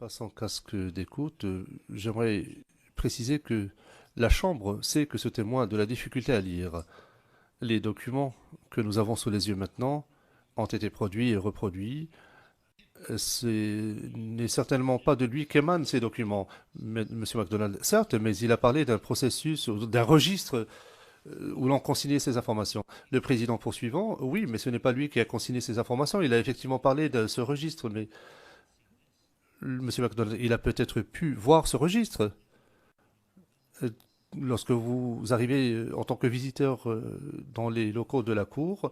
Pas sans casque d'écoute, j'aimerais préciser que la Chambre sait que ce témoin a de la difficulté à lire. Les documents que nous avons sous les yeux maintenant ont été produits et reproduits. Ce n'est certainement pas de lui qu'émanent ces documents, Monsieur MacDonald. Certes, mais il a parlé d'un processus, d'un registre où l'on consignait ces informations. Le président poursuivant, oui, mais ce n'est pas lui qui a consigné ces informations. Il a effectivement parlé de ce registre, mais Monsieur MacDonald, il a peut-être pu voir ce registre. Euh, Lorsque vous arrivez en tant que visiteur dans les locaux de la Cour,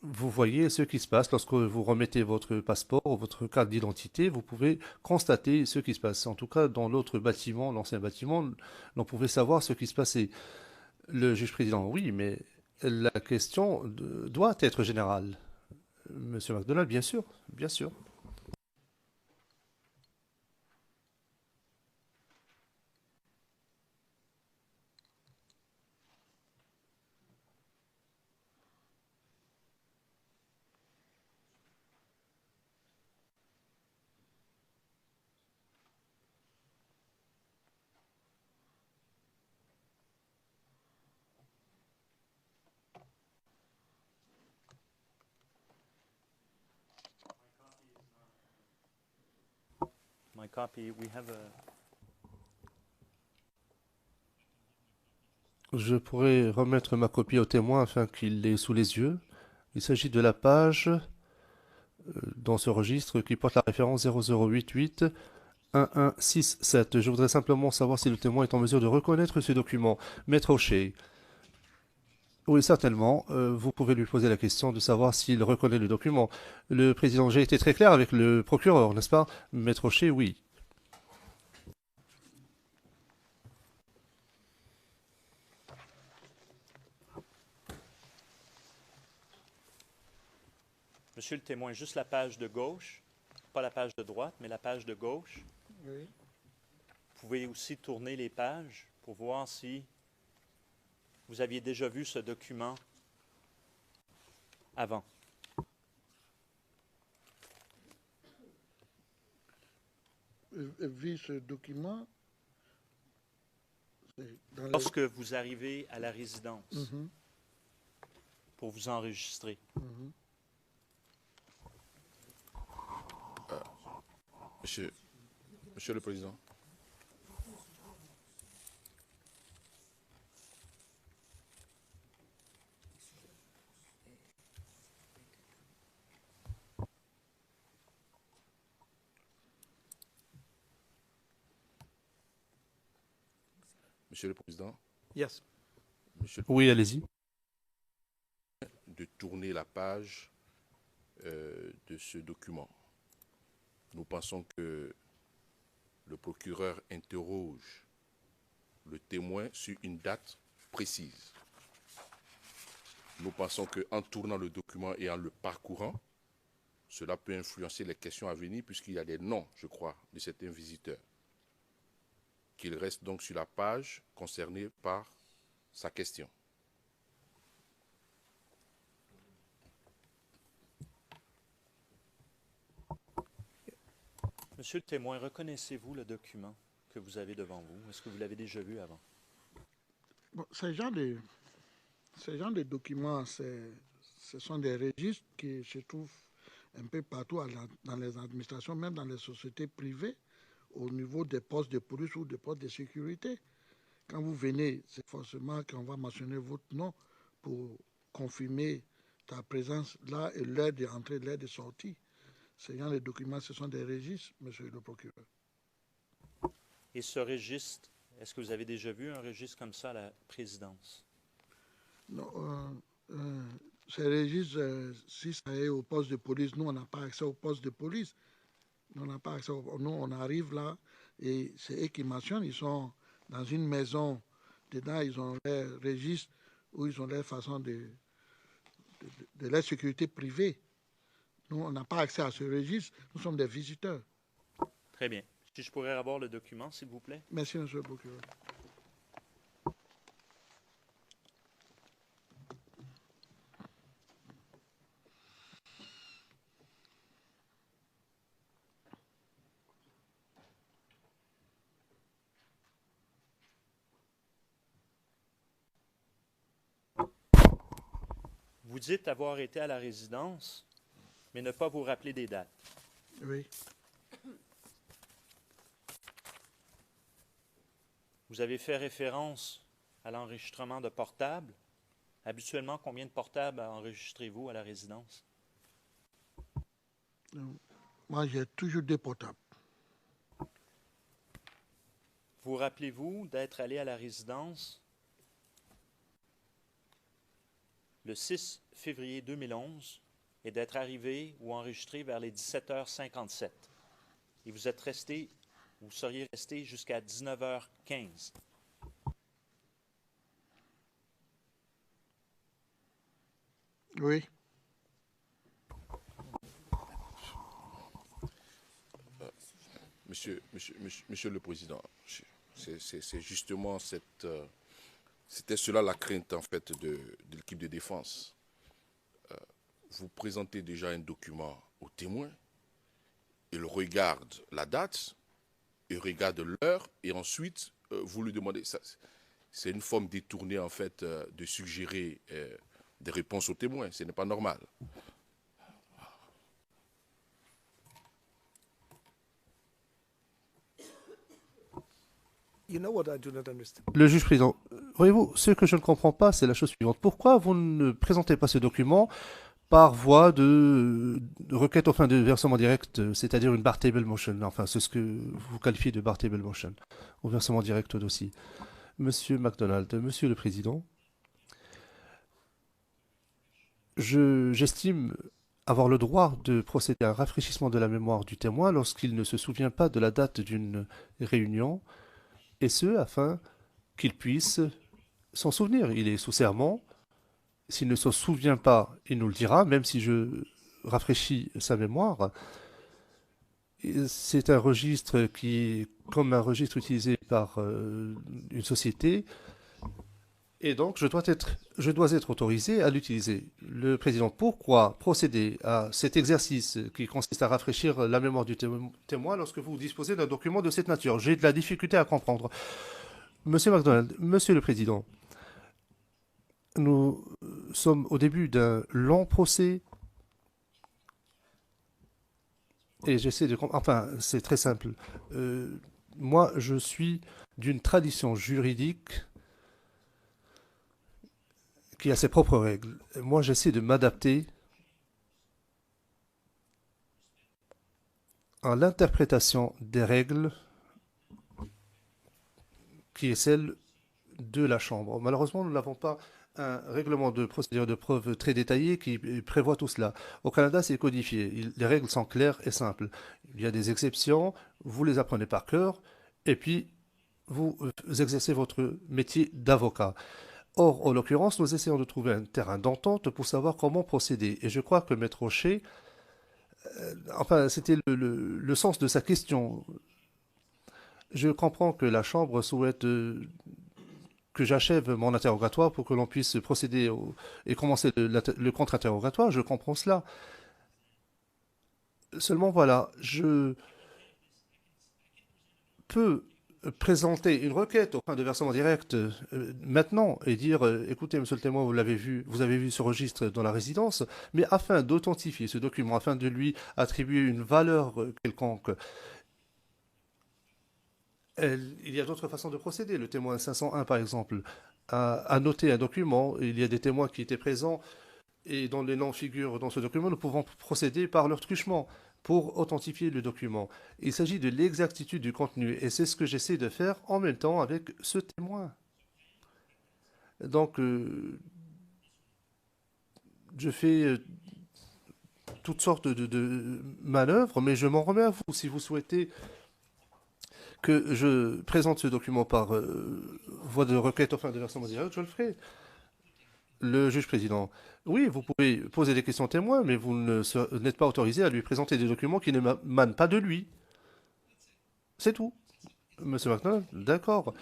vous voyez ce qui se passe. Lorsque vous remettez votre passeport ou votre carte d'identité, vous pouvez constater ce qui se passe. En tout cas, dans l'autre bâtiment, l'ancien bâtiment, l'on pouvait savoir ce qui se passait. Le juge président, oui, mais la question doit être générale. Monsieur MacDonald, bien sûr, bien sûr. My copy, we have a... Je pourrais remettre ma copie au témoin afin qu'il l'ait sous les yeux. Il s'agit de la page dans ce registre qui porte la référence 0088 1167. Je voudrais simplement savoir si le témoin est en mesure de reconnaître ce document. Maître O'Shea. Oui, certainement. Vous pouvez lui poser la question de savoir s'il reconnaît le document. Le président, j'ai été très clair avec le procureur, n'est-ce pas? Maître O'Shea, oui. Monsieur le témoin, juste la page de gauche, pas la page de droite, mais la page de gauche. Oui. Vous pouvez aussi tourner les pages pour voir si vous aviez déjà vu ce document avant. Vu ce document, c'est dans les... Lorsque vous arrivez à la résidence Mhm, pour vous enregistrer, mhm. Monsieur, Monsieur le Président, Monsieur le Président, Yes. Monsieur Oui, allez-y. de tourner la page de ce document. Nous pensons que le procureur interroge le témoin sur une date précise. Nous pensons qu'en tournant le document et en le parcourant, cela peut influencer les questions à venir puisqu'il y a des noms, je crois, de certains visiteurs. Qu'il reste donc sur la page concernée par sa question. Monsieur le témoin, reconnaissez-vous le document que vous avez devant vous? Est-ce que vous l'avez déjà vu avant? Bon, ces genres de documents, ce sont des registres qui se trouvent un peu partout dans les administrations, même dans les sociétés privées, au niveau des postes de police ou des postes de sécurité. Quand vous venez, c'est forcément qu'on va mentionner votre nom pour confirmer ta présence là et l'heure d'entrée, l'heure de sortie. Ces genres de documents, ce sont des registres, monsieur le procureur. Et ce registre, est-ce que vous avez déjà vu un registre comme ça à la présidence? Non, ces registres, si ça est au poste de police, nous, on n'a pas accès au poste de police. Nous, on n'a pas accès nous, on arrive là et c'est eux qui mentionnent. Ils sont dans une maison. Dedans, ils ont leur registre où ils ont leur façon de leur sécurité privée. Nous, on n'a pas accès à ce registre. Nous sommes des visiteurs. Très bien. Si je pourrais avoir le document, s'il vous plaît. Merci, monsieur le procureur. Vous dites avoir été à la résidence, mais ne pas vous rappeler des dates. Oui. Vous avez fait référence à l'enregistrement de portables. Habituellement, combien de portables enregistrez-vous à la résidence? Moi, j'ai toujours des portables. Vous rappelez-vous d'être allé à la résidence le 6 février 2011 et d'être arrivé ou enregistré vers les 17h57. Et vous seriez resté jusqu'à 19h15. Oui. Monsieur le Président, c'est justement c'était cela la crainte en fait de l'équipe de défense. Vous présentez déjà un document au témoin, il regarde la date, il regarde l'heure et ensuite vous lui demandez. C'est une forme détournée en fait de suggérer des réponses aux témoins, ce n'est pas normal. Le juge président, voyez-vous, ce que je ne comprends pas, c'est la chose suivante. Pourquoi vous ne présentez pas ce document par voie de requête aux fins de versement direct, c'est-à-dire une bar table motion, enfin c'est ce que vous qualifiez de bar table motion, au versement direct au dossier. Monsieur MacDonald, Monsieur le Président, j'estime avoir le droit de procéder à un rafraîchissement de la mémoire du témoin lorsqu'il ne se souvient pas de la date d'une réunion, et ce, afin qu'il puisse s'en souvenir. Il est sous serment. S'il ne s'en souvient pas, il nous le dira, même si je rafraîchis sa mémoire. C'est un registre qui est comme un registre utilisé par une société. Et donc, je dois être autorisé à l'utiliser. Le président, pourquoi procéder à cet exercice qui consiste à rafraîchir la mémoire du témoin lorsque vous disposez d'un document de cette nature? J'ai de la difficulté à comprendre. Monsieur MacDonald, Monsieur le Président, nous sommes au début d'un long procès et j'essaie de comprendre. Enfin, c'est très simple. Moi, je suis d'une tradition juridique qui a ses propres règles. Moi, j'essaie de m'adapter à l'interprétation des règles qui est celle de la Chambre. Malheureusement, nous n'avons pas un règlement de procédure de preuve très détaillé qui prévoit tout cela. Au Canada, c'est codifié. Les règles sont claires et simples. Il y a des exceptions, vous les apprenez par cœur, et puis vous exercez votre métier d'avocat. Or, en l'occurrence, nous essayons de trouver un terrain d'entente pour savoir comment procéder. Et je crois que Maître Rocher, enfin, c'était le sens de sa question. Je comprends que la Chambre souhaite que j'achève mon interrogatoire pour que l'on puisse procéder et commencer le contre-interrogatoire. Je comprends cela. Seulement, voilà, je peux présenter une requête au fin de versement direct maintenant et dire écoutez, monsieur le témoin, vous avez vu ce registre dans la résidence, mais afin d'authentifier ce document, afin de lui attribuer une valeur quelconque, il y a d'autres façons de procéder. Le témoin 501, par exemple, a noté un document. Il y a des témoins qui étaient présents et dont les noms figurent dans ce document. Nous pouvons procéder par leur truchement pour authentifier le document. Il s'agit de l'exactitude du contenu et c'est ce que j'essaie de faire en même temps avec ce témoin. Donc, je fais toutes sortes de manœuvres, mais je m'en remets à vous si vous souhaitez que je présente ce document par voie de requête au fin de versement direct, je le ferai. Le juge président, oui, vous pouvez poser des questions témoins, mais vous n'êtes pas autorisé à lui présenter des documents qui ne émanent pas de lui. C'est tout. Monsieur MacDonald, d'accord.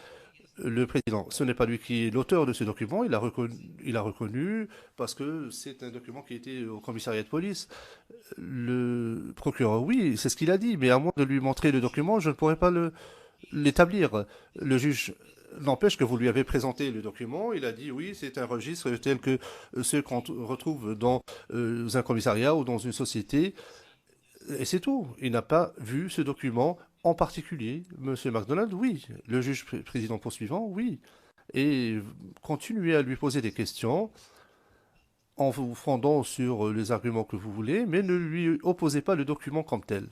Le président, ce n'est pas lui qui est l'auteur de ce document, il a reconnu parce que c'est un document qui était au commissariat de police. Le procureur, oui, c'est ce qu'il a dit, mais à moins de lui montrer le document, je ne pourrais pas l'établir. Le juge, N'empêche que vous lui avez présenté le document, il a dit oui, c'est un registre tel que ceux qu'on retrouve dans un commissariat ou dans une société, et c'est tout. Il n'a pas vu ce document en particulier. Monsieur MacDonald, oui. Le juge président poursuivant, oui. Et continuez à lui poser des questions en vous fondant sur les arguments que vous voulez, mais ne lui opposez pas le document comme tel.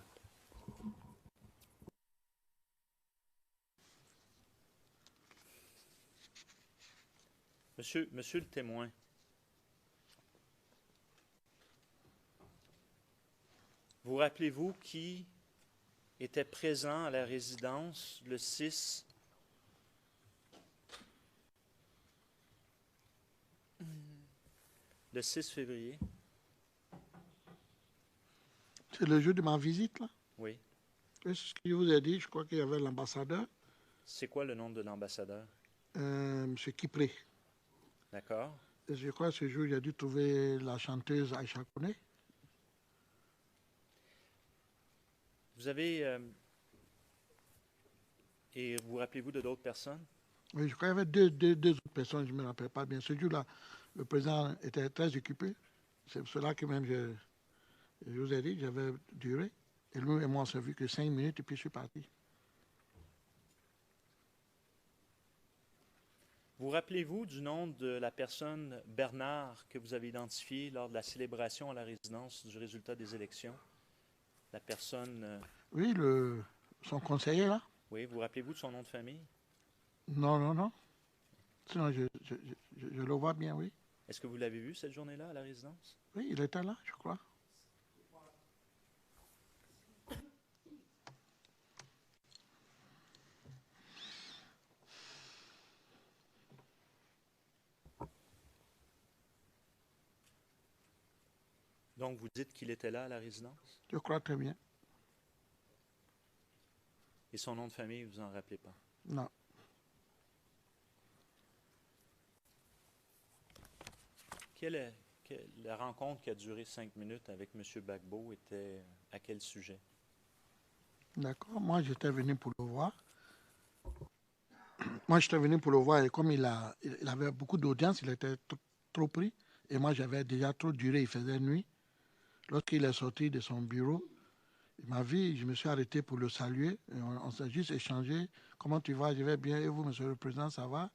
Monsieur le témoin, vous rappelez-vous qui était présent à la résidence le 6 février? C'est le jour de ma visite, là. Oui. C'est ce qu'il vous a dit. Je crois qu'il y avait l'ambassadeur, C'est quoi le nom de l'ambassadeur? M. Kipré. D'accord. Et je crois que ce jour, j'ai dû trouver la chanteuse Aïcha Kone. Vous avez... et vous rappelez-vous de d'autres personnes? Oui, je crois qu'il y avait deux autres personnes, je ne me rappelle pas bien. Ce jour-là, le président était très occupé. C'est pour cela que même je vous ai dit, j'avais duré. Et lui et moi, on s'est vu que 5 minutes et puis je suis parti. Vous rappelez-vous du nom de la personne Bernard que vous avez identifié lors de la célébration à la résidence du résultat des élections? La personne... Oui, son conseiller là? Oui, vous rappelez-vous de son nom de famille? Non. Sinon, je le vois bien, oui. Est-ce que vous l'avez vu cette journée-là à la résidence? Oui, il était là, je crois. Donc, vous dites qu'il était là à la résidence? Je crois très bien. Et son nom de famille, vous en rappelez pas? Non. La rencontre qui a duré 5 minutes avec M. Gbagbo était à quel sujet? D'accord. Moi, j'étais venu pour le voir. Et comme il avait beaucoup d'audience, il était trop pris. Et moi, j'avais déjà trop duré, il faisait nuit. Lorsqu'il est sorti de son bureau, il m'a vu, je me suis arrêté pour le saluer. Et on s'est juste échangé. Comment tu vas? Je vais bien. Et vous, monsieur le président, ça va?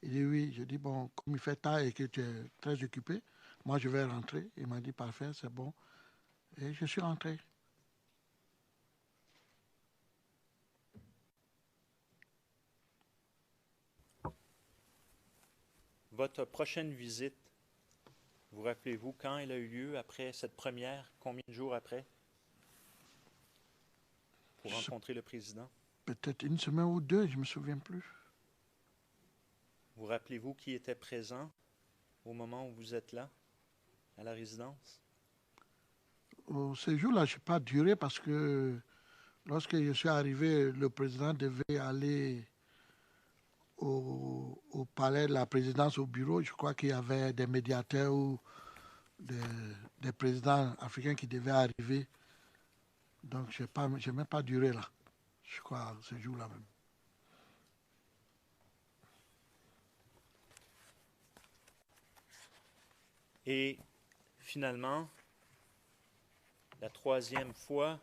Il dit oui. Je dis bon, comme il fait tard et que tu es très occupé, moi, je vais rentrer. Il m'a dit parfait, c'est bon. Et je suis rentré. Votre prochaine visite, vous rappelez-vous quand elle a eu lieu après cette première? Combien de jours après? Pour rencontrer le président? Peut-être une semaine ou deux, je ne me souviens plus. Vous rappelez-vous qui était présent au moment où vous êtes là, à la résidence? Ce jour-là, je n'ai pas duré parce que lorsque je suis arrivé, le président devait aller au palais de la présidence, au bureau. Je crois qu'il y avait des médiateurs ou des présidents africains qui devaient arriver. Donc, je n'ai même pas duré là, je crois, ce jour-là même. Et finalement, la troisième fois,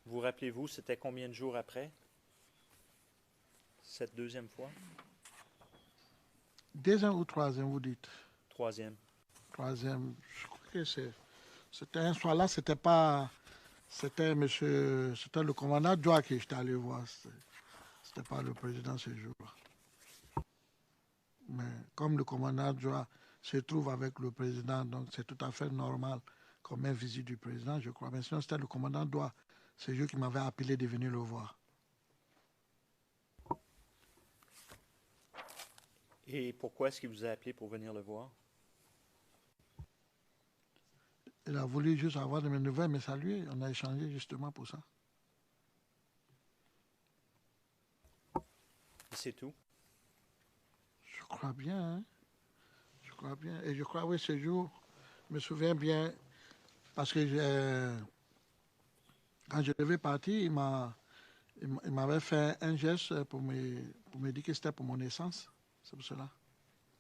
vous rappelez-vous, c'était combien de jours après cette deuxième fois? Deuxième ou troisième, vous dites? Troisième. Troisième, je crois que c'était un soir là, c'était pas. C'était le commandant Joa que j'étais allé voir. C'était pas le président ce jour-là. Mais comme le commandant Joa se trouve avec le président, donc c'est tout à fait normal comme une visite du président, je crois. Mais sinon, c'était le commandant Joa, ce jour qui m'avait appelé de venir le voir. Et pourquoi est-ce qu'il vous a appelé pour venir le voir? Il a voulu juste avoir de mes nouvelles, me saluer. On a échangé justement pour ça. Et c'est tout? Je crois bien, hein? Je crois bien. Et je crois, oui, ce jour, je me souviens bien, parce que Quand je devais partir, il m'avait fait un geste pour me dire que c'était pour mon essence. C'est pour cela.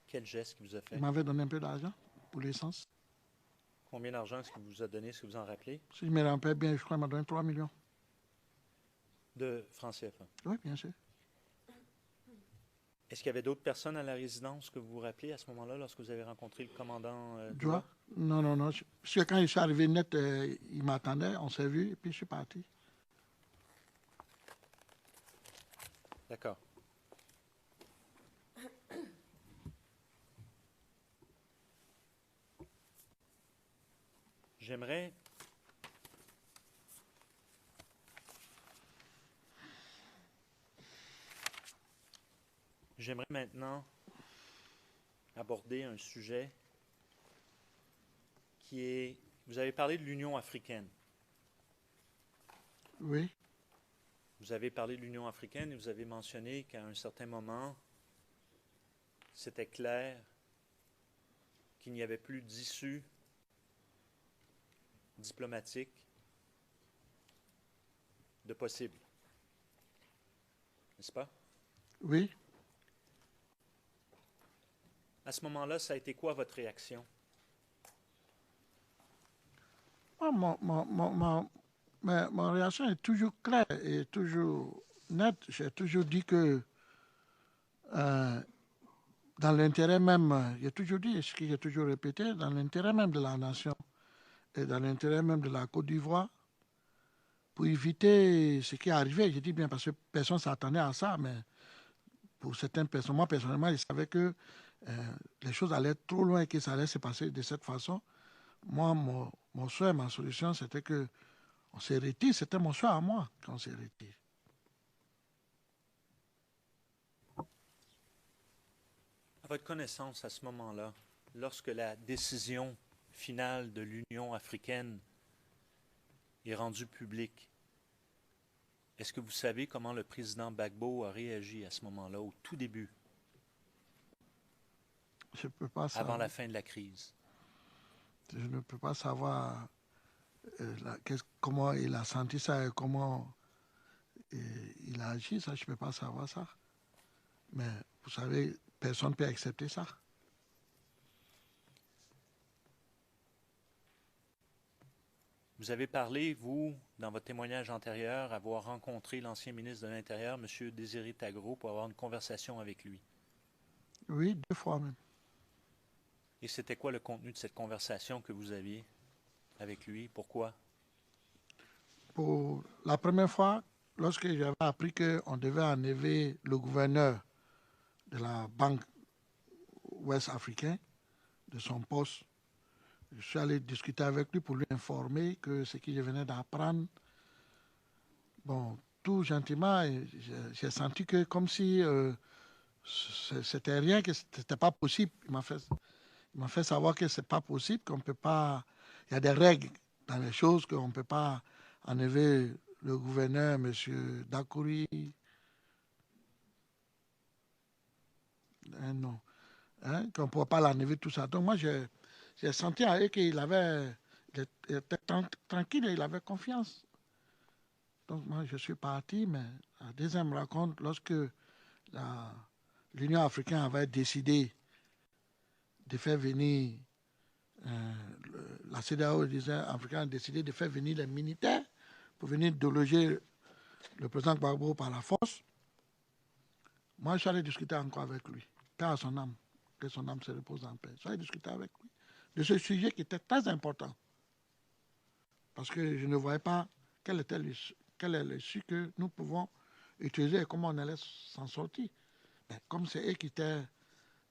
Quel geste qu'il vous a Il fait? m'avait donné un peu d'argent pour l'essence. Combien d'argent est-ce qu'il vous a donné? Est-ce que vous en rappelez? Si je me rappelle bien, je crois qu'il m'a donné 3 millions. De francs CFA. Oui, bien sûr. Est-ce qu'il y avait d'autres personnes à la résidence que vous vous rappelez à ce moment-là, lorsque vous avez rencontré le commandant Joie? Joie? Non, non, non. Parce que quand je suis arrivé net, il m'attendait, on s'est vu, et puis je suis parti. D'accord. J'aimerais maintenant aborder un sujet qui est... Vous avez parlé de l'Union africaine. Oui, Vous avez parlé de l'Union africaine et vous avez mentionné qu'à un certain moment, c'était clair qu'il n'y avait plus d'issue diplomatique de possible. N'est-ce pas? oui. À ce moment-là, ça a été quoi votre réaction? Moi, ma réaction est toujours claire et toujours nette. J'ai toujours dit que dans l'intérêt même, j'ai toujours dit, ce que j'ai toujours répété, dans l'intérêt même de la nation et dans l'intérêt même de la Côte d'Ivoire, pour éviter ce qui est arrivé, je dis bien parce que personne ne s'attendait à ça, mais pour certaines personnes, moi personnellement, je savais que les choses allaient trop loin et que ça allait se passer de cette façon. Moi, mon souhait, ma solution, c'était que on se retire. C'était mon choix à moi qu'on se retire. À votre connaissance, à ce moment-là, lorsque la décision finale de l'Union africaine est rendue publique, est-ce que vous savez comment le président Gbagbo a réagi à ce moment-là, au tout début, Je peux pas avant savoir, la fin de la crise? je ne peux pas savoir comment il a senti ça et comment il a agi. Ça, je ne peux pas savoir ça. Mais vous savez, personne ne peut accepter ça. Vous avez parlé, vous, dans votre témoignage antérieur, avoir rencontré l'ancien ministre de l'Intérieur, M. Désiré Tagro, pour avoir une conversation avec lui. Oui, 2 fois même. Et c'était quoi le contenu de cette conversation que vous aviez avec lui? Pourquoi? Pour la première fois, lorsque j'avais appris qu'on devait enlever le gouverneur de la Banque ouest africaine de son poste, je suis allé discuter avec lui pour lui informer que ce que je venais d'apprendre, bon, tout gentiment, j'ai senti que comme si c'était rien, que c'était pas possible. Il m'a fait savoir que c'est pas possible, qu'on peut pas. Il y a des règles dans les choses qu'on ne peut pas enlever le gouverneur, M. Dakouri. Non. Hein, qu'on ne pourra pas l'enlever, tout ça. Donc moi, j'ai senti à eux qu'il il était tranquille et il avait confiance. Donc moi, je suis parti, mais la deuxième rencontre, lorsque l'Union africaine avait décidé de faire venir, la CEDEAO, l'Union africaine a décidé de faire venir les militaires pour venir déloger le président Gbagbo par la force, moi, je suis allé discuter encore avec lui, paix à son âme, que son âme se repose en paix. Je suis allé discuter avec lui de ce sujet qui était très important. Parce que je ne voyais pas quel est l'issue que nous pouvons utiliser et comment on allait s'en sortir. Mais comme c'est eux qui étaient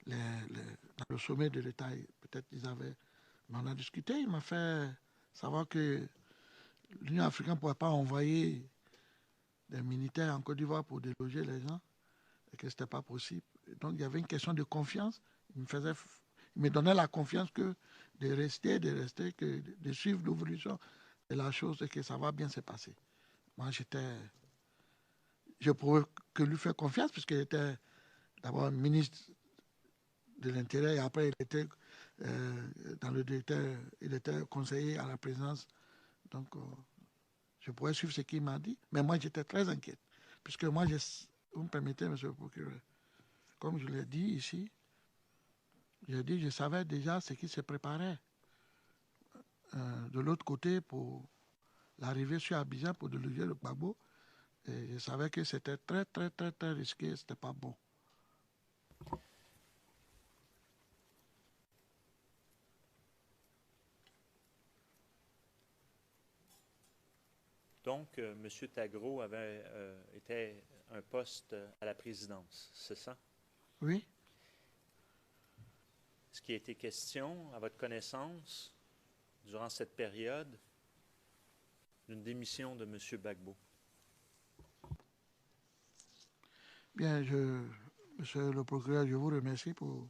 dans le sommet de l'État, peut-être ils avaient... Mais on a discuté, il m'a fait savoir que l'Union africaine ne pourrait pas envoyer des militaires en Côte d'Ivoire pour déloger les gens et que ce n'était pas possible. Et donc il y avait une question de confiance. Il me donnait la confiance que de rester, que de suivre l'évolution de la chose et que ça va bien se passer. Moi, je pouvais que lui faire confiance puisqu'il était d'abord ministre de l'Intérieur et après il était il était conseiller à la présidence. Donc Je pourrais suivre ce qu'il m'a dit, mais moi j'étais très inquiète. Puisque moi, vous me permettez, monsieur le procureur, comme je l'ai dit ici, je savais déjà ce qui se préparait de l'autre côté pour l'arrivée sur Abidjan pour déloger le Gbagbo. Et je savais que c'était très, très, très, très risqué, c'était pas bon. Donc, M. Tagro était un poste à la présidence, c'est ça? Oui. Est-ce qu'il a été question, à votre connaissance, durant cette période, d'une démission de M. Gbagbo? Bien, monsieur le procureur, je vous remercie pour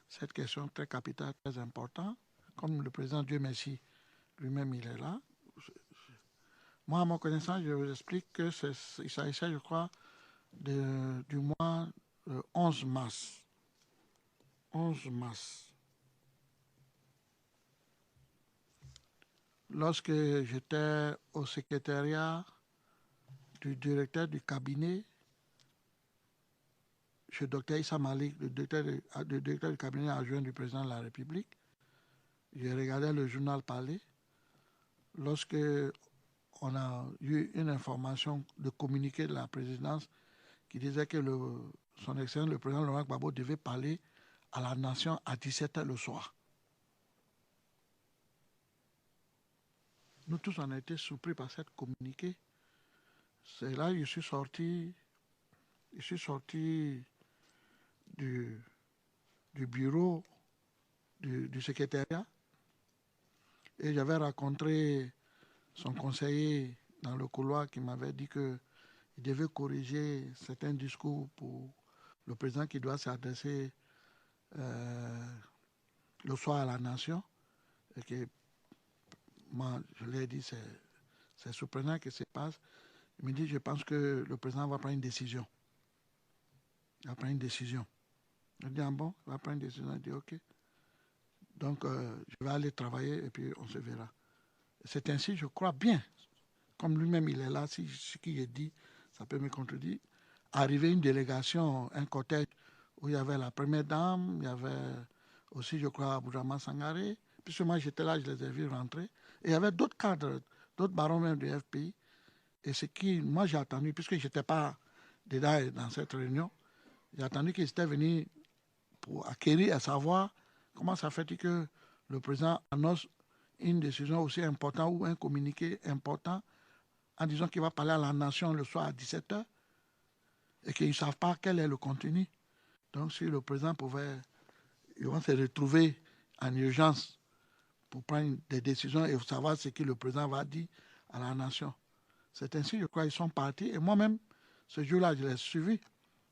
cette question très capitale, très importante. Comme le président Dieu merci, lui-même, il est là. Moi, à ma connaissance, je vous explique qu'il s'agissait, je crois, du mois 11 mars. 11 mars. Lorsque j'étais au secrétariat du directeur du cabinet, chez Dr Issa Malik, le directeur du cabinet adjoint du président de la République, j'ai regardé le journal parler. Lorsque on a eu une information de communiqué de la présidence qui disait que son excellence, le président Laurent Gbagbo, devait parler à la nation à 17h le soir. Nous tous, on a été surpris par cette communiqué. C'est là que je suis sorti du bureau du secrétariat et j'avais rencontré son conseiller dans le couloir qui m'avait dit qu'il devait corriger certains discours pour le président qui doit s'adresser le soir à la nation. Et que moi, je lui ai dit, c'est surprenant que ça passe. Il me dit, je pense que le président va prendre une décision. Il va prendre une décision. Je dis, ah bon, il va prendre une décision. Il dit, ok. Donc, je vais aller travailler et puis on se verra. C'est ainsi, je crois bien, comme lui-même il est là, si ce qu'il a dit, ça peut me contredire. Arrivé une délégation, un cortège où il y avait la première dame, il y avait aussi, je crois, Aboudjama Sangaré. Puisque moi j'étais là, je les ai vus rentrer. Et il y avait d'autres cadres, d'autres barons même du FPI. Et ce qui, moi j'ai attendu, puisque je n'étais pas dedans dans cette réunion, j'ai attendu qu'ils étaient venus pour acquérir et savoir comment ça fait que le président annonce une décision aussi importante ou un communiqué important en disant qu'il va parler à la nation le soir à 17h et qu'ils ne savent pas quel est le contenu. Donc si le président pouvait, ils vont se retrouver en urgence pour prendre des décisions et savoir ce que le président va dire à la nation. C'est ainsi, je crois, qu'ils sont partis. Et moi-même, ce jour-là, je l'ai suivi.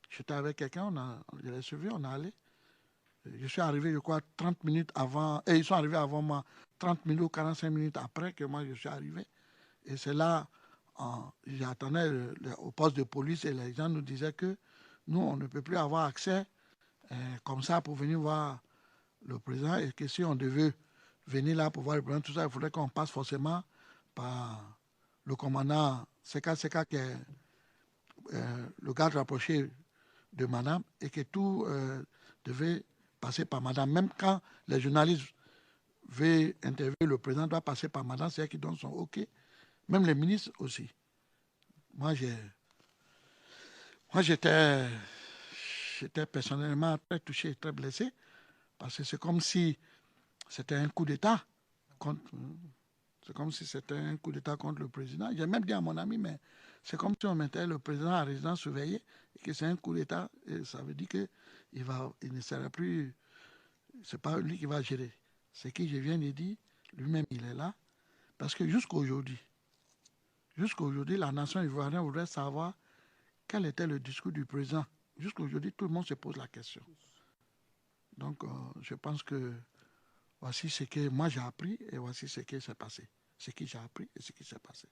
J'étais avec quelqu'un, je l'ai suivi, on est allé. Je suis arrivé, je crois, 30 minutes avant, et ils sont arrivés avant moi, 30 minutes ou 45 minutes après que moi je suis arrivé. Et c'est là, j'attendais au poste de police et les gens nous disaient que nous, on ne peut plus avoir accès comme ça pour venir voir le président et que si on devait venir là pour voir le président, tout ça, il faudrait qu'on passe forcément par le commandant CK qui est le garde rapproché de madame et que tout devait passer par madame. Même quand les journalistes veulent interviewer le président, doit passer par madame, c'est elle qui donne son OK. Même les ministres aussi. Moi, j'étais personnellement très touché, très blessé, parce que c'est comme si c'était un coup d'État contre. C'est comme si c'était un coup d'État contre le président. J'ai même dit à mon ami, mais c'est comme si on mettait le président à résidence surveillée et que c'est un coup d'État. Et ça veut dire qu'il ne sera plus. Ce n'est pas lui qui va gérer. Ce que je viens de dire, lui-même, il est là. Parce que jusqu'à aujourd'hui, la nation ivoirienne voudrait savoir quel était le discours du président. Jusqu'à aujourd'hui, tout le monde se pose la question. Donc, je pense que voici ce que moi j'ai appris et voici ce qui s'est passé. Ce que j'ai appris et ce qui s'est passé.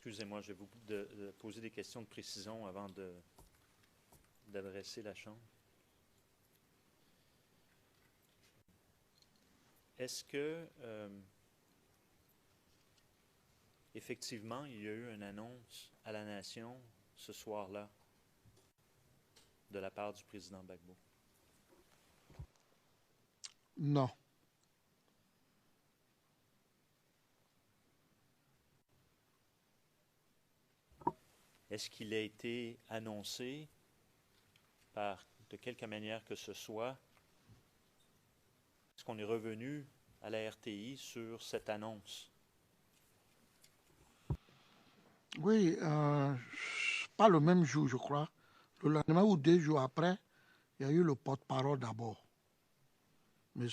Excusez-moi, je vais vous de poser des questions de précision avant d'adresser la Chambre. Est-ce que, effectivement, il y a eu une annonce à la nation ce soir-là de la part du président Gbagbo? Non. Est-ce qu'il a été annoncé de quelque manière que ce soit? Est-ce qu'on est revenu à la RTI sur cette annonce? Oui, pas le même jour, je crois. Le lendemain ou 2 jours après, il y a eu le porte-parole d'abord, M.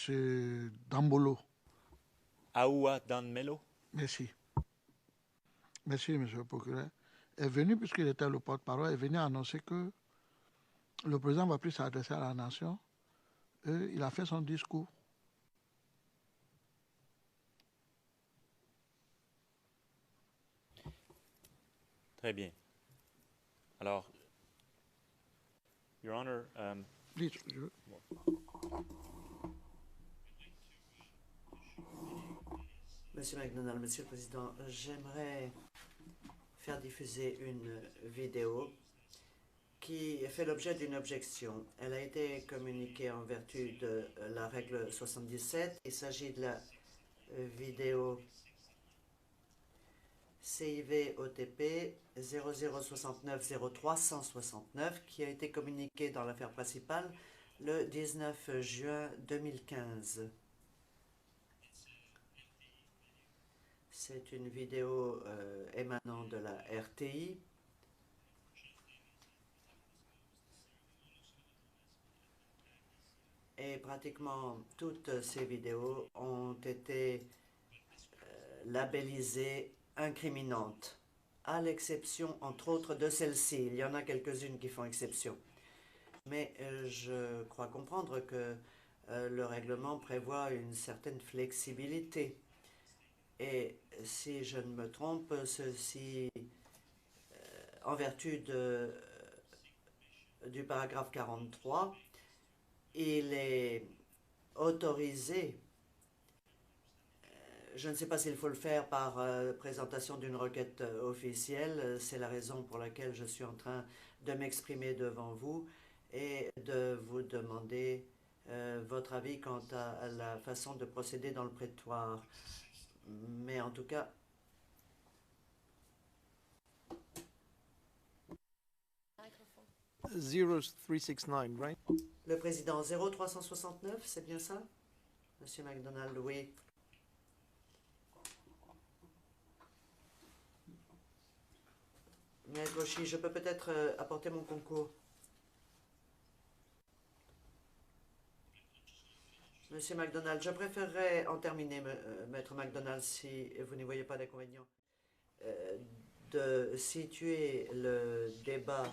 Dambolo. Aoua Danmelo? Merci. Merci, M. le procureur. Est venu, puisqu'il était le porte-parole, est venu annoncer que le président ne va plus s'adresser à la nation. Et il a fait son discours. Très bien. Alors, Your Honor, Please, Monsieur McDonald, Monsieur le Président, j'aimerais faire diffuser une vidéo qui fait l'objet d'une objection. Elle a été communiquée en vertu de la règle 77. Il s'agit de la vidéo CIV OTP 00690369 qui a été communiquée dans l'affaire principale le 19 juin 2015. C'est une vidéo émanant de la RTI. Et pratiquement toutes ces vidéos ont été labellisées incriminantes, à l'exception, entre autres, de celle-ci. Il y en a quelques-unes qui font exception. Mais je crois comprendre que le règlement prévoit une certaine flexibilité. Et si je ne me trompe, ceci, en vertu du paragraphe 43, il est autorisé, je ne sais pas s'il faut le faire par présentation d'une requête officielle, c'est la raison pour laquelle je suis en train de m'exprimer devant vous et de vous demander votre avis quant à la façon de procéder dans le prétoire. Mais en tout cas, right? Le président 0369, c'est bien ça? Monsieur McDonald, oui. Maître Oshie, je peux peut-être apporter mon concours. Monsieur McDonald, je préférerais en terminer, Maître McDonald, si vous n'y voyez pas d'inconvénient, de situer le débat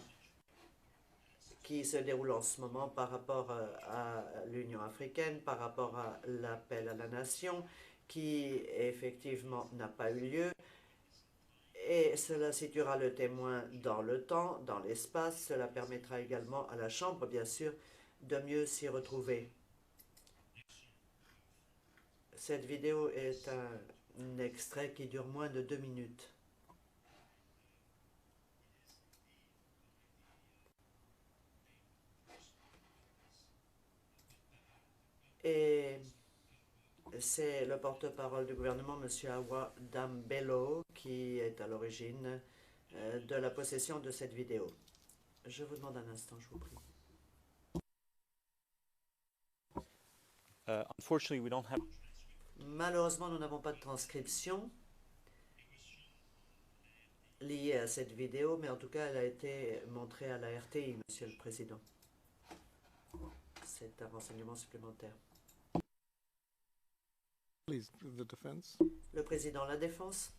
qui se déroule en ce moment par rapport à l'Union africaine, par rapport à l'appel à la nation, qui effectivement n'a pas eu lieu. Et cela situera le témoin dans le temps, dans l'espace. Cela permettra également à la Chambre, bien sûr, de mieux s'y retrouver. Cette vidéo est un extrait qui dure moins de 2 minutes. Et c'est le porte-parole du gouvernement, M. Awa Dambelo, qui est à l'origine de la possession de cette vidéo. Je vous demande un instant, je vous prie. Unfortunately, we don't have... Malheureusement, nous n'avons pas de transcription liée à cette vidéo, mais en tout cas, elle a été montrée à la RTI, Monsieur le Président. C'est un renseignement supplémentaire. Please, the defense. Le Président, la Défense.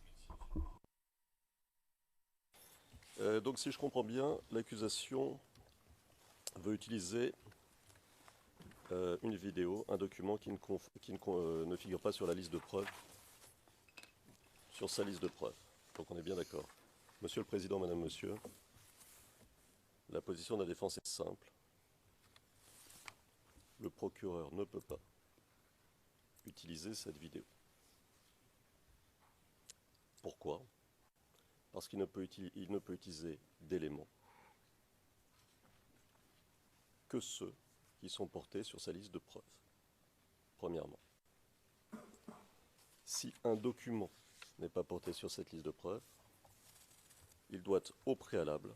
Donc si je comprends bien, l'accusation veut utiliser une vidéo, un document qui ne figure pas sur la liste de preuves, sur sa liste de preuves. Donc on est bien d'accord. Monsieur le Président, Madame, Monsieur, la position de la défense est simple. Le procureur ne peut pas utiliser cette vidéo. Pourquoi? Parce qu'il ne peut utiliser d'éléments que ceux qui sont portés sur sa liste de preuves. Premièrement, si un document n'est pas porté sur cette liste de preuves, il doit au préalable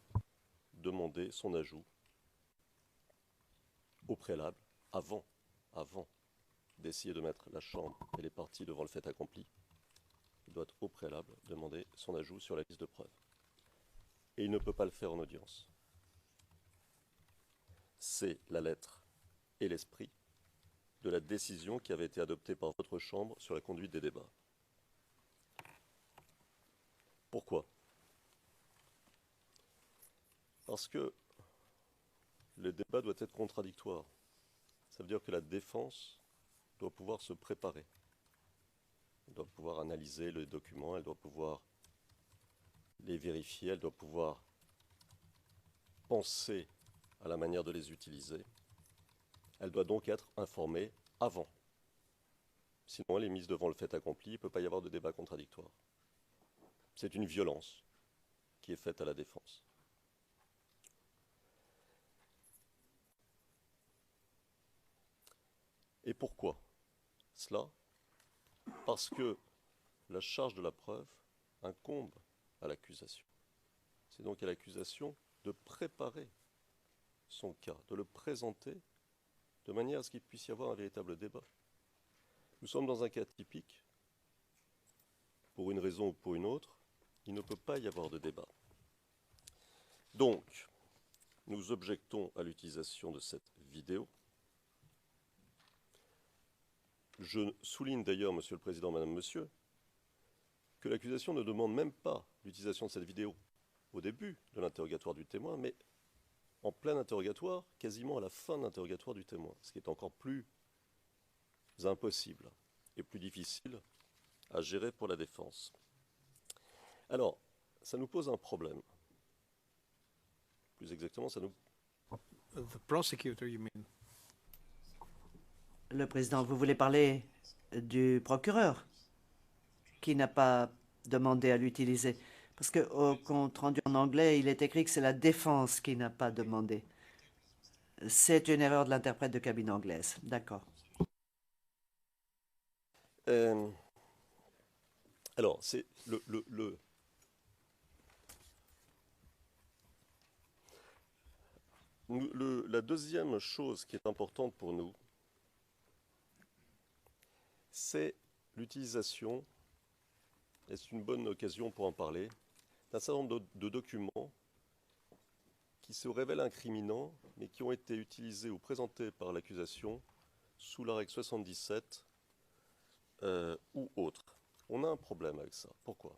demander son ajout au préalable, avant d'essayer de mettre la Chambre et les parties devant le fait accompli. Il doit au préalable demander son ajout sur la liste de preuves. Et il ne peut pas le faire en audience. C'est la lettre et l'esprit de la décision qui avait été adoptée par votre Chambre sur la conduite des débats. Pourquoi? Parce que le débat doit être contradictoire. Ça veut dire que la défense doit pouvoir se préparer. Elle doit pouvoir analyser les documents, elle doit pouvoir les vérifier, elle doit pouvoir penser à la manière de les utiliser. Elle doit donc être informée avant. Sinon, elle est mise devant le fait accompli, il ne peut pas y avoir de débat contradictoire. C'est une violence qui est faite à la défense. Et pourquoi cela? Parce que la charge de la preuve incombe à l'accusation. C'est donc à l'accusation de préparer son cas, de le présenter de manière à ce qu'il puisse y avoir un véritable débat. Nous sommes dans un cas typique. Pour une raison ou pour une autre, il ne peut pas y avoir de débat. Donc, nous objectons à l'utilisation de cette vidéo. Je souligne d'ailleurs, Monsieur le Président, Madame, Monsieur, que l'accusation ne demande même pas l'utilisation de cette vidéo au début de l'interrogatoire du témoin, mais en plein interrogatoire, quasiment à la fin de l'interrogatoire du témoin, ce qui est encore plus impossible et plus difficile à gérer pour la défense. Alors, ça nous pose un problème. Plus exactement, ça nous... The prosecutor, you mean? Le Président, vous voulez parler du procureur qui n'a pas demandé à l'utiliser? Parce qu'au compte rendu en anglais, il est écrit que c'est la défense qui n'a pas demandé. C'est une erreur de l'interprète de cabine anglaise. D'accord. Alors, c'est la deuxième chose qui est importante pour nous, c'est l'utilisation, et c'est une bonne occasion pour en parler, d'un certain nombre de documents qui se révèlent incriminants, mais qui ont été utilisés ou présentés par l'accusation sous la règle 77 ou autre. On a un problème avec ça. Pourquoi?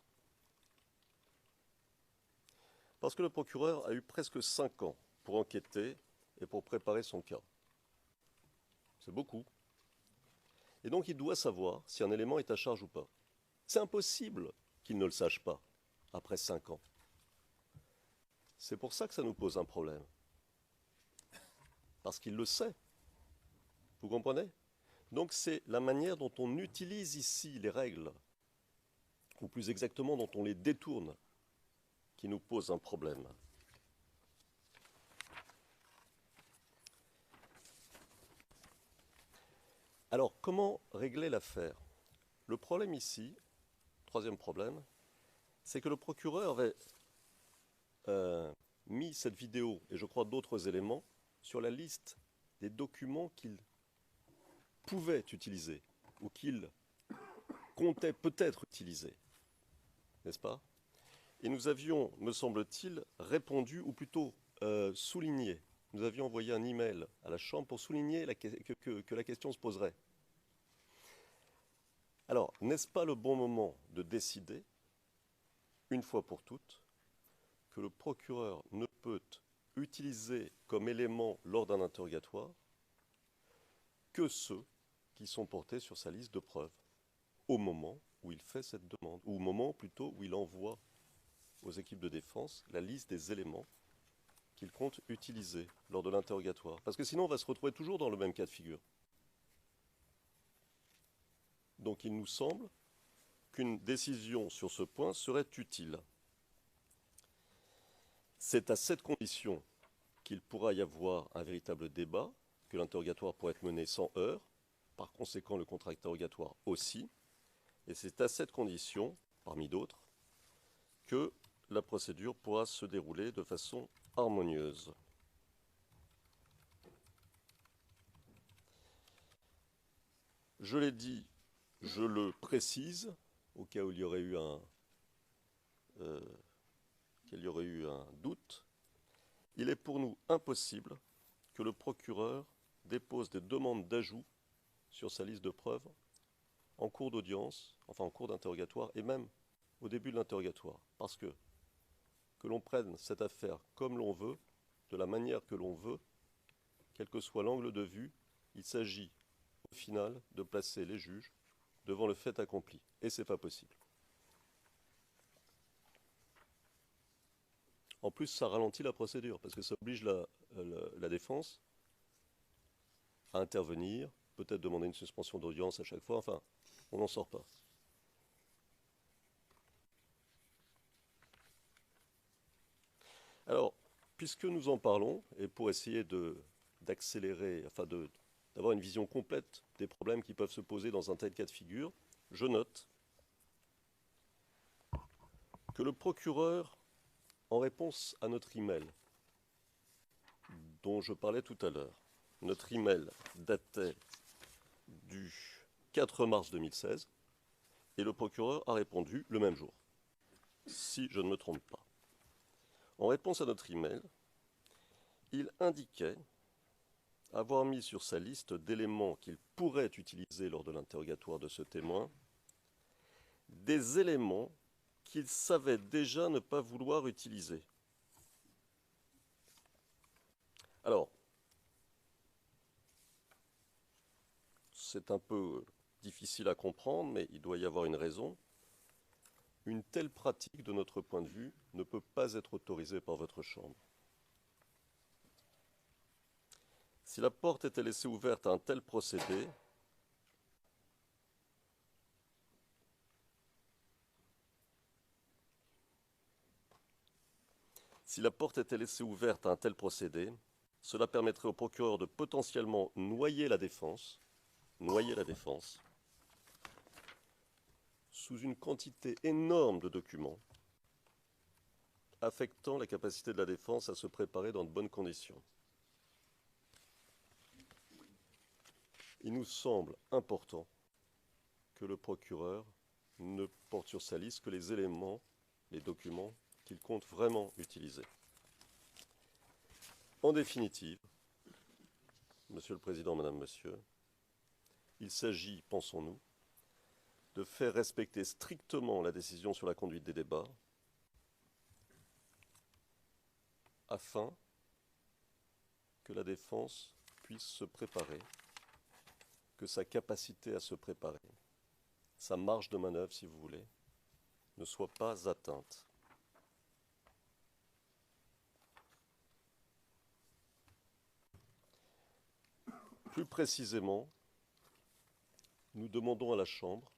Parce que le procureur a eu presque 5 ans pour enquêter et pour préparer son cas. C'est beaucoup. Et donc il doit savoir si un élément est à charge ou pas. C'est impossible qu'il ne le sache pas après 5 ans. C'est pour ça que ça nous pose un problème. Parce qu'il le sait. Vous comprenez? Donc c'est la manière dont on utilise ici les règles, ou plus exactement dont on les détourne, qui nous pose un problème. Alors, comment régler l'affaire? Le problème ici, troisième problème, c'est que le procureur avait mis cette vidéo, et je crois d'autres éléments, sur la liste des documents qu'il pouvait utiliser, ou qu'il comptait peut-être utiliser. N'est-ce pas? Et nous avions, me semble-t-il, répondu, ou plutôt souligné. Nous avions envoyé un email à la Chambre pour souligner que la question se poserait. Alors, n'est-ce pas le bon moment de décider, une fois pour toutes, que le procureur ne peut utiliser comme élément lors d'un interrogatoire que ceux qui sont portés sur sa liste de preuves, au moment où il fait cette demande, ou au moment plutôt où il envoie aux équipes de défense la liste des éléments qu'ils comptent utiliser lors de l'interrogatoire. Parce que sinon, on va se retrouver toujours dans le même cas de figure. Donc il nous semble qu'une décision sur ce point serait utile. C'est à cette condition qu'il pourra y avoir un véritable débat, que l'interrogatoire pourra être mené sans heurts, par conséquent le contre-interrogatoire aussi, et c'est à cette condition, parmi d'autres, que la procédure pourra se dérouler de façon harmonieuse. Je l'ai dit, je le précise, au cas où il y aurait eu un doute, il est pour nous impossible que le procureur dépose des demandes d'ajout sur sa liste de preuves en cours d'audience, enfin en cours d'interrogatoire et même au début de l'interrogatoire. Parce que l'on prenne cette affaire comme l'on veut, de la manière que l'on veut, quel que soit l'angle de vue, il s'agit au final de placer les juges devant le fait accompli. Et ce n'est pas possible. En plus, ça ralentit la procédure, parce que ça oblige la défense à intervenir, peut-être demander une suspension d'audience à chaque fois, enfin, on n'en sort pas. Alors, puisque nous en parlons, et pour essayer d'accélérer, enfin d'avoir une vision complète des problèmes qui peuvent se poser dans un tel cas de figure, je note que le procureur, en réponse à notre email, dont je parlais tout à l'heure, notre email datait du 4 mars 2016, et le procureur a répondu le même jour, si je ne me trompe pas. En réponse à notre email, il indiquait avoir mis sur sa liste d'éléments qu'il pourrait utiliser lors de l'interrogatoire de ce témoin des éléments qu'il savait déjà ne pas vouloir utiliser. Alors, c'est un peu difficile à comprendre, mais il doit y avoir une raison. Une telle pratique, de notre point de vue, ne peut pas être autorisée par votre Chambre. Si la porte était laissée ouverte à un tel procédé, cela permettrait au procureur de potentiellement noyer la défense, sous une quantité énorme de documents, affectant la capacité de la défense à se préparer dans de bonnes conditions. Il nous semble important que le procureur ne porte sur sa liste que les éléments, les documents qu'il compte vraiment utiliser. En définitive, Monsieur le Président, Madame, Monsieur, il s'agit, pensons-nous, de faire respecter strictement la décision sur la conduite des débats afin que la défense puisse se préparer, que sa capacité à se préparer, sa marge de manœuvre, si vous voulez, ne soit pas atteinte. Plus précisément, nous demandons à la Chambre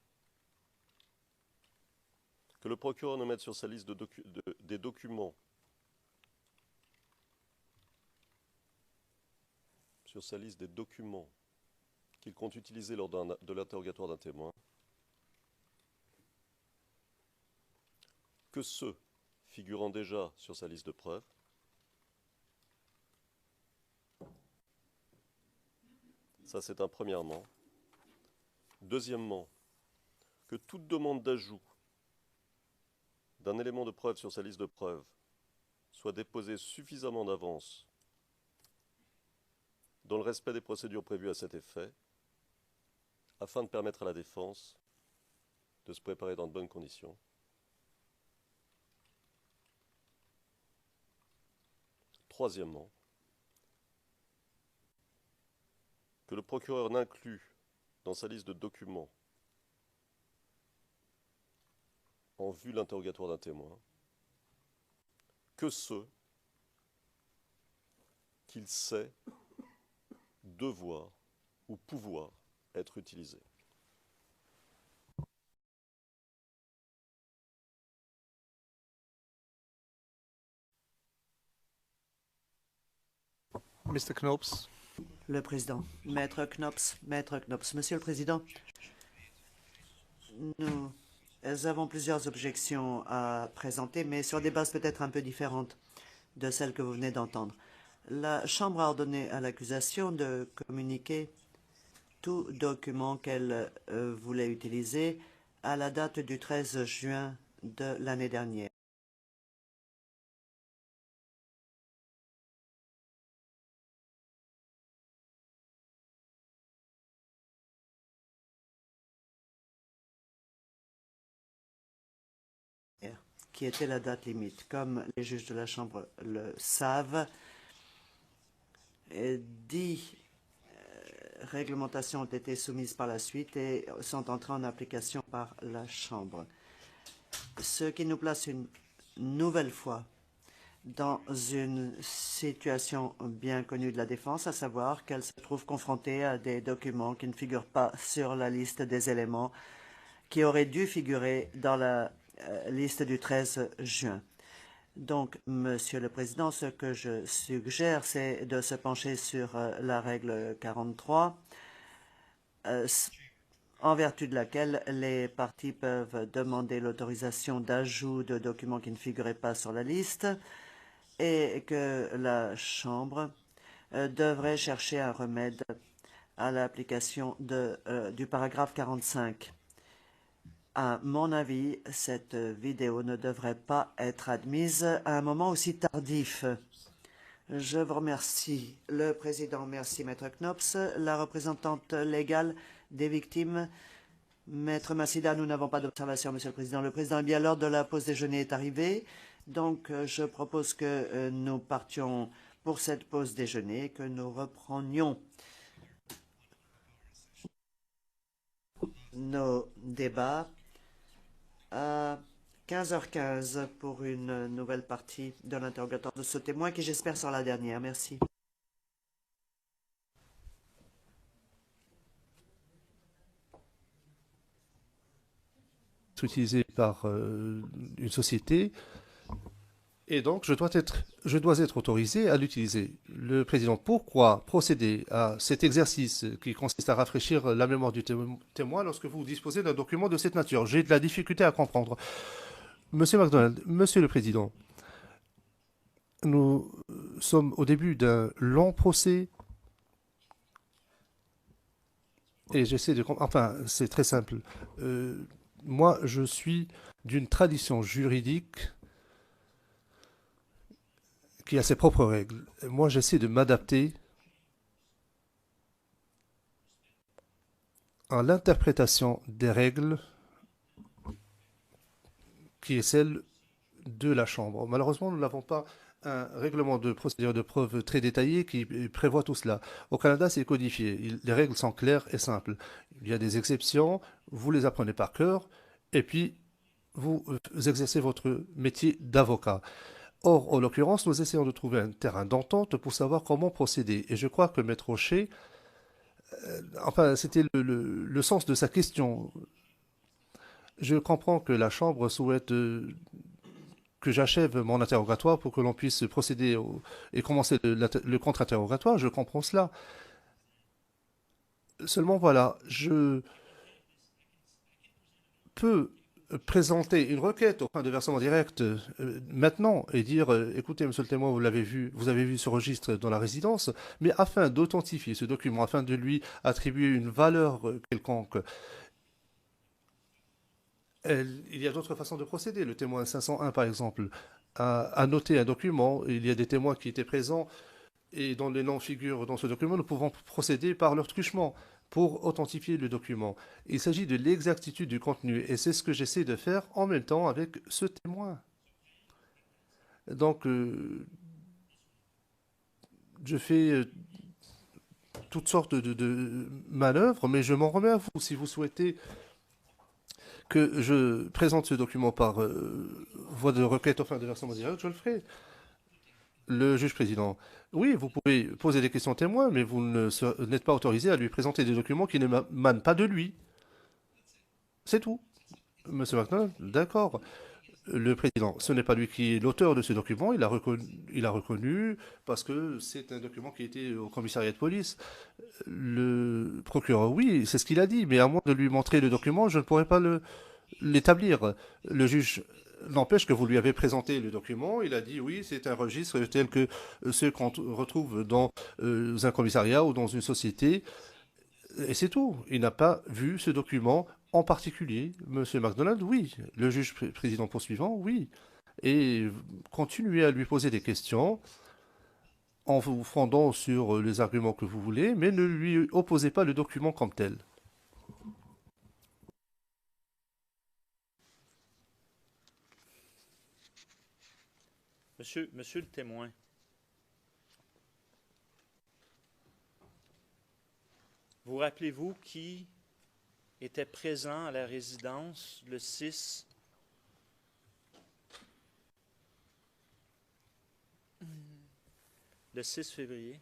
que le procureur ne mette sur sa liste des documents qu'il compte utiliser lors de l'interrogatoire d'un témoin, que ceux figurant déjà sur sa liste de preuves, ça c'est un premièrement. Deuxièmement, que toute demande d'ajout d'un élément de preuve sur sa liste de preuves soit déposée suffisamment d'avance dans le respect des procédures prévues à cet effet, afin de permettre à la défense de se préparer dans de bonnes conditions. Troisièmement, que le procureur n'inclut dans sa liste de documents en vue de l'interrogatoire d'un témoin que ceux qu'il sait devoir ou pouvoir être utilisés. Mr. Knopf. Le président. Maître Knops, Monsieur le Président, nous avons plusieurs objections à présenter, mais sur des bases peut-être un peu différentes de celles que vous venez d'entendre. La Chambre a ordonné à l'accusation de communiquer tout document qu'elle voulait utiliser à la date du 13 juin de l'année dernière. Qui était la date limite. Comme les juges de la Chambre le savent, 10 réglementations ont été soumises par la suite et sont entrées en application par la Chambre. Ce qui nous place une nouvelle fois dans une situation bien connue de la défense, à savoir qu'elle se trouve confrontée à des documents qui ne figurent pas sur la liste des éléments qui auraient dû figurer dans la liste du 13 juin. Donc, Monsieur le Président, ce que je suggère, c'est de se pencher sur la règle 43, en vertu de laquelle les parties peuvent demander l'autorisation d'ajout de documents qui ne figuraient pas sur la liste et que la Chambre devrait chercher un remède à l'application du paragraphe 45. À mon avis, cette vidéo ne devrait pas être admise à un moment aussi tardif. Je vous remercie. Le Président, merci Maître Knops. La représentante légale des victimes, Maître Massida, nous n'avons pas d'observation, Monsieur le Président. Le Président, eh bien, l'heure de la pause déjeuner est arrivée. Donc, je propose que nous partions pour cette pause déjeuner, que nous reprenions nos débats à 15h15 pour une nouvelle partie de l'interrogatoire de ce témoin qui, j'espère, sera la dernière. Merci. Utilisé par une société et donc je dois être autorisé à l'utiliser. Le président, pourquoi procéder à cet exercice qui consiste à rafraîchir la mémoire du témoin lorsque vous disposez d'un document de cette nature? J'ai de la difficulté à comprendre. Monsieur MacDonald, Monsieur le Président, nous sommes au début d'un long procès et j'essaie de comprendre. Enfin, c'est très simple. Moi, je suis d'une tradition juridique qui a ses propres règles. Moi, j'essaie de m'adapter à l'interprétation des règles qui est celle de la Chambre. Malheureusement, nous n'avons pas un règlement de procédure de preuve très détaillé qui prévoit tout cela. Au Canada, c'est codifié. Les règles sont claires et simples. Il y a des exceptions, vous les apprenez par cœur, et puis vous exercez votre métier d'avocat. Or, en l'occurrence, nous essayons de trouver un terrain d'entente pour savoir comment procéder. Et je crois que Maître Rocher, enfin, c'était le sens de sa question. Je comprends que la Chambre souhaite que j'achève mon interrogatoire pour que l'on puisse procéder et commencer le contre-interrogatoire. Je comprends cela. Seulement, voilà, je peux présenter une requête au point de versement direct maintenant et dire écoutez, monsieur le témoin, vous avez vu ce registre dans la résidence, mais afin d'authentifier ce document, afin de lui attribuer une valeur quelconque, il y a d'autres façons de procéder. Le témoin 501, par exemple, a noté un document. Il y a des témoins qui étaient présents et dont les noms figurent dans ce document. Nous pouvons procéder par leur truchement pour authentifier le document. Il s'agit de l'exactitude du contenu et c'est ce que j'essaie de faire en même temps avec ce témoin. Donc, je fais toutes sortes de manœuvres, mais je m'en remets à vous. Si vous souhaitez que je présente ce document par voie de requête au fin de versement direct, je le ferai. Le juge président. Oui, vous pouvez poser des questions témoins, mais vous n'êtes pas autorisé à lui présenter des documents qui n'émanent pas de lui. C'est tout. Monsieur McDonald, d'accord. Le président, ce n'est pas lui qui est l'auteur de ce document, il a reconnu parce que c'est un document qui était au commissariat de police. Le procureur, oui, c'est ce qu'il a dit, mais à moins de lui montrer le document, je ne pourrais pas l'établir. Le juge n'empêche que vous lui avez présenté le document, il a dit oui, c'est un registre tel que ceux qu'on retrouve dans un commissariat ou dans une société, et c'est tout. Il n'a pas vu ce document en particulier. Monsieur McDonald, oui. Le juge président poursuivant, oui. Et continuez à lui poser des questions en vous fondant sur les arguments que vous voulez, mais ne lui opposez pas le document comme tel. Monsieur le témoin, vous rappelez-vous qui était présent à la résidence le 6 février?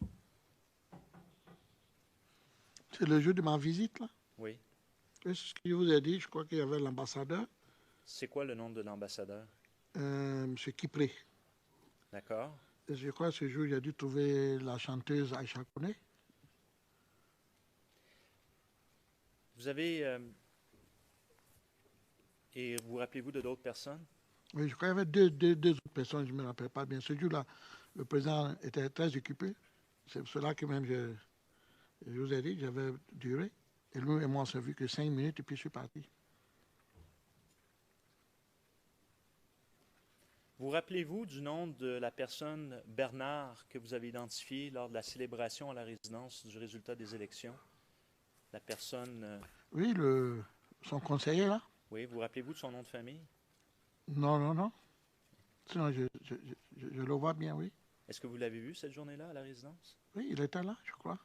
C'est le jour de ma visite, là. Oui. C'est ce qu'il vous a dit. Je crois qu'il y avait l'ambassadeur, C'est quoi le nom de l'ambassadeur? M. Kipré. D'accord. Et je crois que ce jour, j'ai dû trouver la chanteuse Aïcha Kone. Vous avez... et vous rappelez-vous de d'autres personnes? Oui, je crois qu'il y avait deux autres personnes, je ne me rappelle pas bien. Ce jour-là, le président était très occupé. C'est pour cela que même je vous ai dit, j'avais duré. Et lui et moi, on s'est vu que 5 minutes et puis je suis parti. Vous rappelez-vous du nom de la personne Bernard que vous avez identifié lors de la célébration à la résidence du résultat des élections? La personne... Oui, son conseiller, là. Oui, vous rappelez-vous de son nom de famille? Non. Sinon, je le vois bien, oui. Est-ce que vous l'avez vu cette journée-là à la résidence? Oui, il était là, je crois.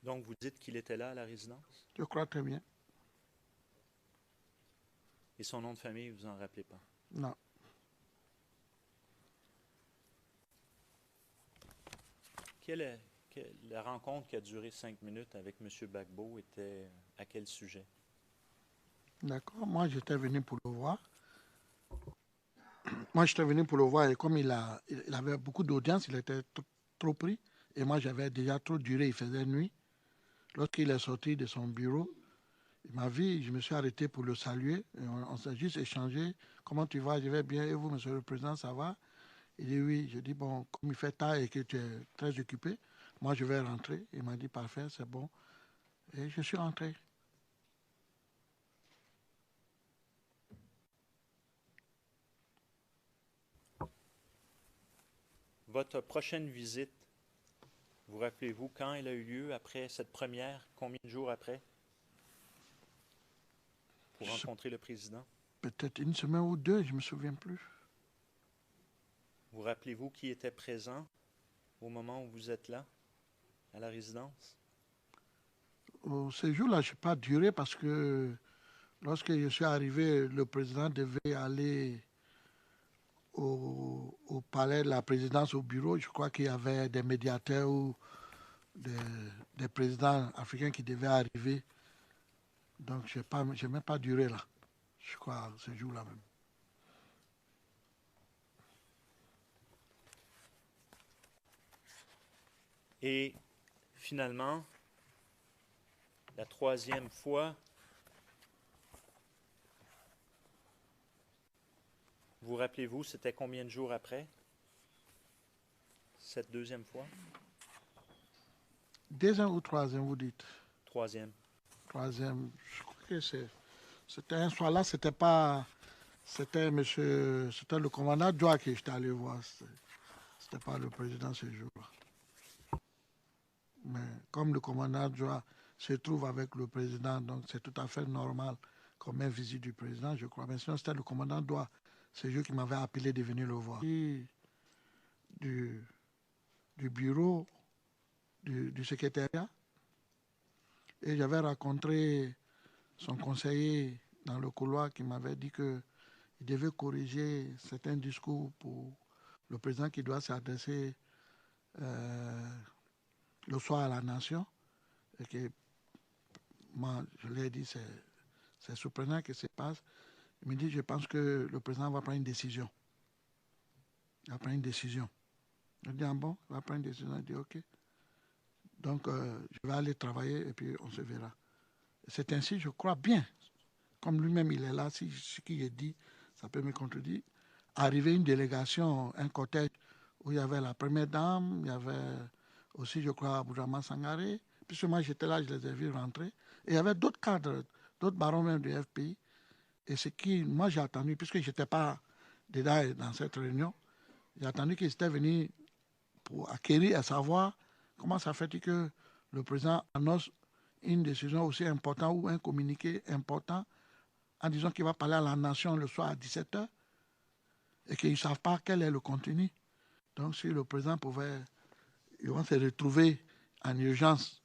Donc, vous dites qu'il était là à la résidence? Je crois très bien. Et son nom de famille, vous en rappelez pas? Non. La rencontre qui a duré 5 minutes avec M. Gbagbo était à quel sujet? D'accord. Moi, j'étais venu pour le voir. Et comme il avait beaucoup d'audience, il était trop pris. Et moi, j'avais déjà trop duré, il faisait nuit. Lorsqu'il est sorti de son bureau, il m'a vu, je me suis arrêté pour le saluer. Et on s'est juste échangé. Comment tu vas? Je vais bien. Et vous, monsieur le président, ça va? Il dit oui. Je dis bon, comme il fait tard et que tu es très occupé, moi, je vais rentrer. Il m'a dit parfait, c'est bon. Et je suis rentré. Votre prochaine visite, vous rappelez-vous quand elle a eu lieu après cette première? Combien de jours après? Pour rencontrer le président? Peut-être une semaine ou deux, je ne me souviens plus. Vous rappelez-vous qui était présent au moment où vous êtes là, à la résidence? Ce jour-là, je n'ai pas duré parce que lorsque je suis arrivé, le président devait aller au palais de la présidence, au bureau. Je crois qu'il y avait des médiateurs ou des présidents africains qui devaient arriver. Donc, je n'ai même pas duré là, je crois, ce jour-là même. Et finalement, la troisième fois, vous rappelez-vous, c'était combien de jours après cette deuxième fois? Deuxième ou troisième, vous dites? Troisième. Troisième, je crois que c'était un soir là, c'était pas... C'était le commandant Joa que j'étais allé voir. C'était pas le président ce jour-là. Mais comme le commandant Joa se trouve avec le président, donc c'est tout à fait normal comme une visite du président, je crois. Mais sinon, c'était le commandant Joa ce jour qui m'avait appelé de venir le voir. Du du bureau du secrétariat. Et j'avais rencontré son conseiller dans le couloir qui m'avait dit qu'il devait corriger certains discours pour le président qui doit s'adresser le soir à la nation. Et que moi, je lui ai dit, c'est surprenant que ça passe. Il me dit, je pense que le président va prendre une décision. Il va prendre une décision. Je dis, ah bon, il va prendre une décision. Il dit, ok. Donc, je vais aller travailler et puis on se verra. C'est ainsi, je crois bien, comme lui-même il est là, si ce qu'il est dit, ça peut me contredire. Arriver une délégation, un cortège où il y avait la première dame, il y avait aussi, je crois, Aboudjama Sangaré. Puisque moi j'étais là, je les ai vus rentrer. Et il y avait d'autres cadres, d'autres barons même du FPI. Et ce qui, moi j'ai attendu, puisque je n'étais pas dedans dans cette réunion, j'ai attendu qu'ils étaient venus pour acquérir, à savoir comment ça fait que le président annonce une décision aussi importante ou un communiqué important en disant qu'il va parler à la nation le soir à 17h et qu'ils ne savent pas quel est le contenu. Donc si le président pouvait, ils vont se retrouver en urgence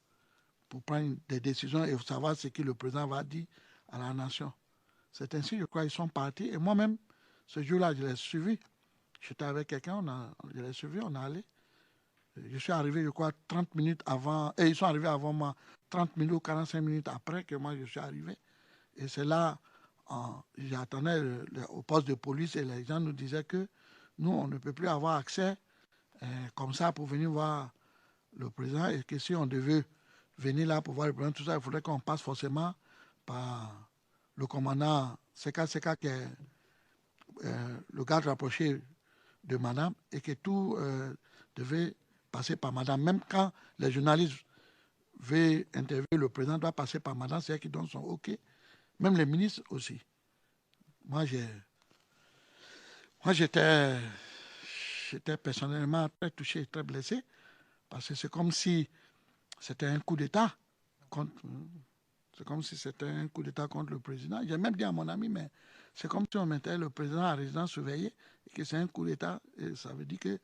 pour prendre des décisions et savoir ce que le président va dire à la nation. C'est ainsi, je crois, qu'ils sont partis. Et moi-même, ce jour-là, je l'ai suivi. J'étais avec quelqu'un, je l'ai suivi, on est allé. Je suis arrivé, je crois, 30 minutes avant, et ils sont arrivés avant moi, 30 minutes ou 45 minutes après que moi je suis arrivé. Et c'est là, j'attendais au poste de police et les gens nous disaient que nous, on ne peut plus avoir accès comme ça pour venir voir le président et que si on devait venir là pour voir le président, tout ça, il faudrait qu'on passe forcément par le commandant CK qui est le garde rapproché de madame et que tout devait passer par madame. Même quand les journalistes veulent interviewer le président, doit passer par madame, c'est elle qui donne son OK. Même les ministres aussi. Moi, j'étais personnellement très touché, très blessé, parce que c'est comme si c'était un coup d'État contre... C'est comme si c'était un coup d'État contre le président. J'ai même dit à mon ami, mais c'est comme si on mettait le président à résidence surveillée et que c'est un coup d'État. Et ça veut dire qu'il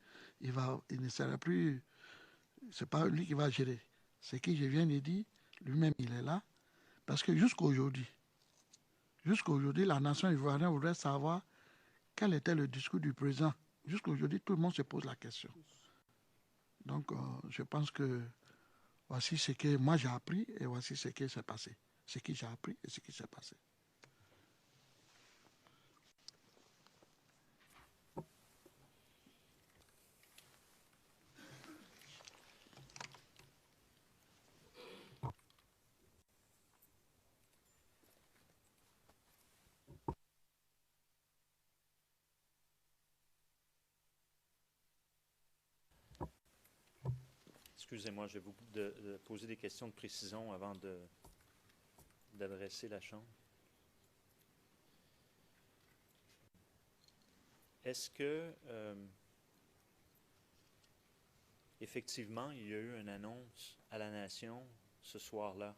ne sera plus... C'est pas lui qui va gérer. Ce que je viens de dire, lui-même, il est là. Parce que jusqu'à aujourd'hui, la nation ivoirienne voudrait savoir quel était le discours du président. Jusqu'à aujourd'hui, tout le monde se pose la question. Donc, je pense que voici ce que moi j'ai appris et voici ce qui s'est passé. Ce que j'ai appris et ce qui s'est passé. Excusez-moi, je vais vous poser des questions de précision avant d'adresser la Chambre. Est-ce que, effectivement, il y a eu une annonce à la nation ce soir-là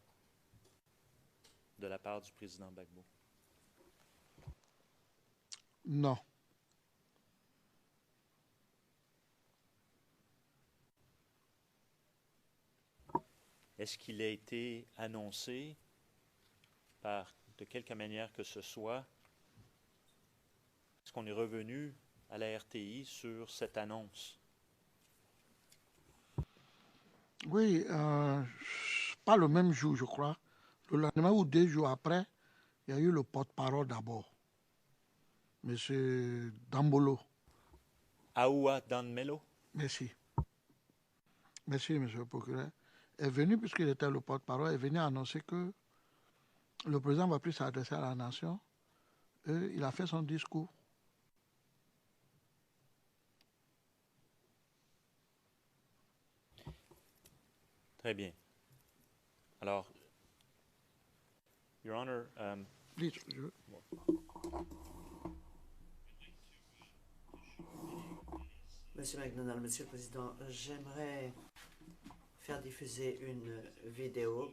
de la part du président Gbagbo? Non. Est-ce qu'il a été annoncé de quelque manière que ce soit? Est-ce qu'on est revenu à la RTI sur cette annonce? Oui, pas le même jour, je crois. Le lendemain ou 2 jours après, il y a eu le porte-parole d'abord, M. Dambolo. Aoua Danmelo? Merci. Merci, M. le procureur. Est venu, puisqu'il était le porte-parole, est venu annoncer que le président ne va plus s'adresser à la nation. Et il a fait son discours. Très bien. Alors, Your Honor, Please, Monsieur McDonald, Monsieur le Président, j'aimerais faire diffuser une vidéo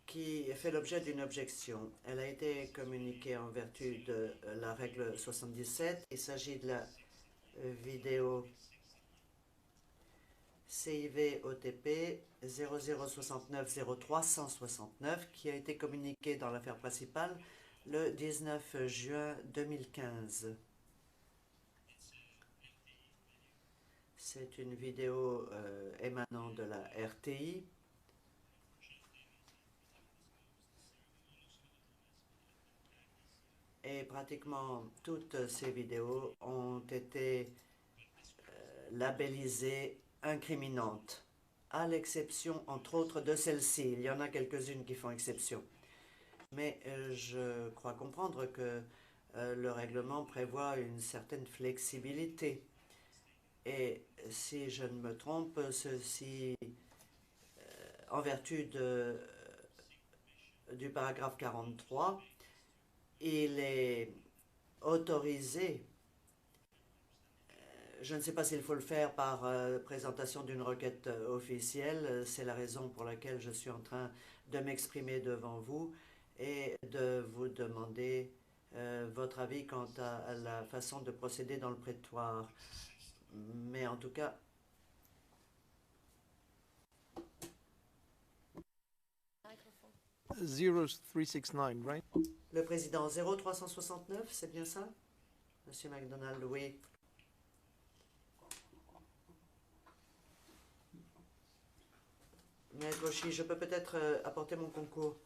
qui fait l'objet d'une objection. Elle a été communiquée en vertu de la règle 77. Il s'agit de la vidéo CIV OTP 0069 0369 qui a été communiqué dans l'affaire principale le 19 juin 2015. C'est une vidéo émanant de la RTI. Et pratiquement toutes ces vidéos ont été labellisées incriminantes, à l'exception, entre autres, de celle-ci. Il y en a quelques-unes qui font exception. Mais je crois comprendre que le règlement prévoit une certaine flexibilité. Et si je ne me trompe, ceci, en vertu du paragraphe 43, il est autorisé, je ne sais pas s'il faut le faire par présentation d'une requête officielle, c'est la raison pour laquelle je suis en train de m'exprimer devant vous et de vous demander votre avis quant à la façon de procéder dans le prétoire. Mais en tout cas, (0369), right? le président 0369, c'est bien ça? Monsieur McDonald, oui. Maître Oshie, je peux peut-être apporter mon concours.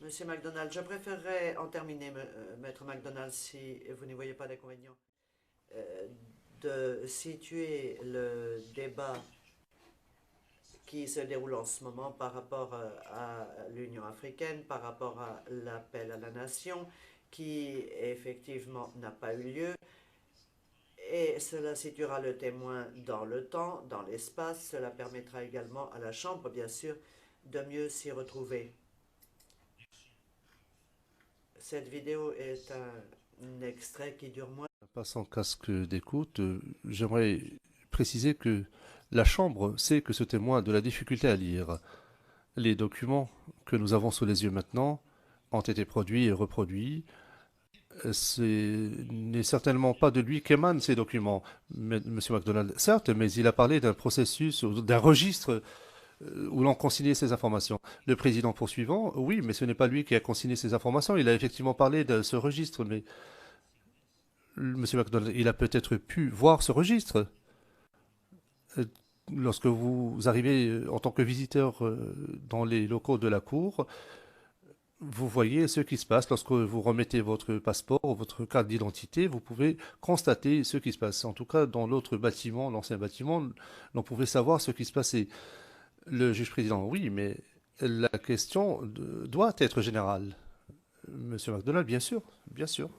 Monsieur McDonald, je préférerais en terminer, Maître McDonald, si vous n'y voyez pas d'inconvénient, de situer le débat qui se déroule en ce moment par rapport à l'Union africaine, par rapport à l'appel à la nation, qui effectivement n'a pas eu lieu. Et cela situera le témoin dans le temps, dans l'espace. Cela permettra également à la Chambre, bien sûr, de mieux s'y retrouver. Cette vidéo est un extrait qui dure moins. Passe en casque d'écoute, j'aimerais préciser que la Chambre sait que ce témoin a de la difficulté à lire. Les documents que nous avons sous les yeux maintenant ont été produits et reproduits. Ce n'est certainement pas de lui qu'émanent ces documents, Monsieur McDonald. Certes, mais il a parlé d'un processus, d'un registre où l'on consignait ces informations. Le président poursuivant, oui, mais ce n'est pas lui qui a consigné ces informations. Il a effectivement parlé de ce registre, mais Monsieur McDonald, il a peut-être pu voir ce registre. Lorsque vous arrivez en tant que visiteur dans les locaux de la Cour, vous voyez ce qui se passe. Lorsque vous remettez votre passeport ou votre carte d'identité, vous pouvez constater ce qui se passe. En tout cas, dans l'autre bâtiment, l'ancien bâtiment, l'on pouvait savoir ce qui se passait. Le juge président, oui, mais la question doit être générale. Monsieur McDonald, bien sûr, bien sûr.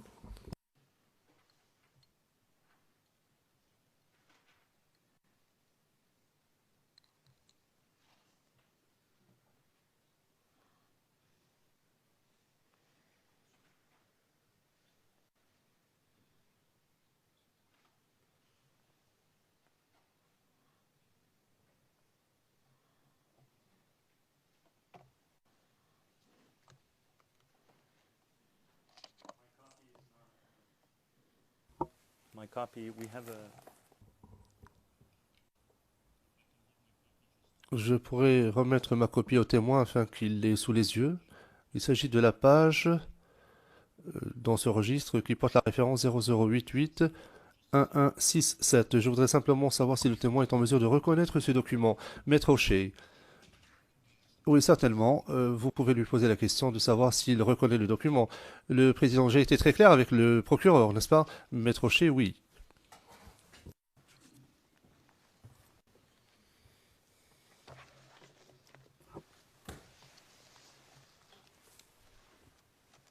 My copy, we have a... Je pourrais remettre ma copie au témoin afin qu'il l'ait sous les yeux. Il s'agit de la page dans ce registre qui porte la référence 0088 1167. Je voudrais simplement savoir si le témoin est en mesure de reconnaître ce document. Maître O'Shea. Oui, certainement. Vous pouvez lui poser la question de savoir s'il reconnaît le document. Le président, j'ai été très clair avec le procureur, n'est-ce pas? Maître O'Shea, oui.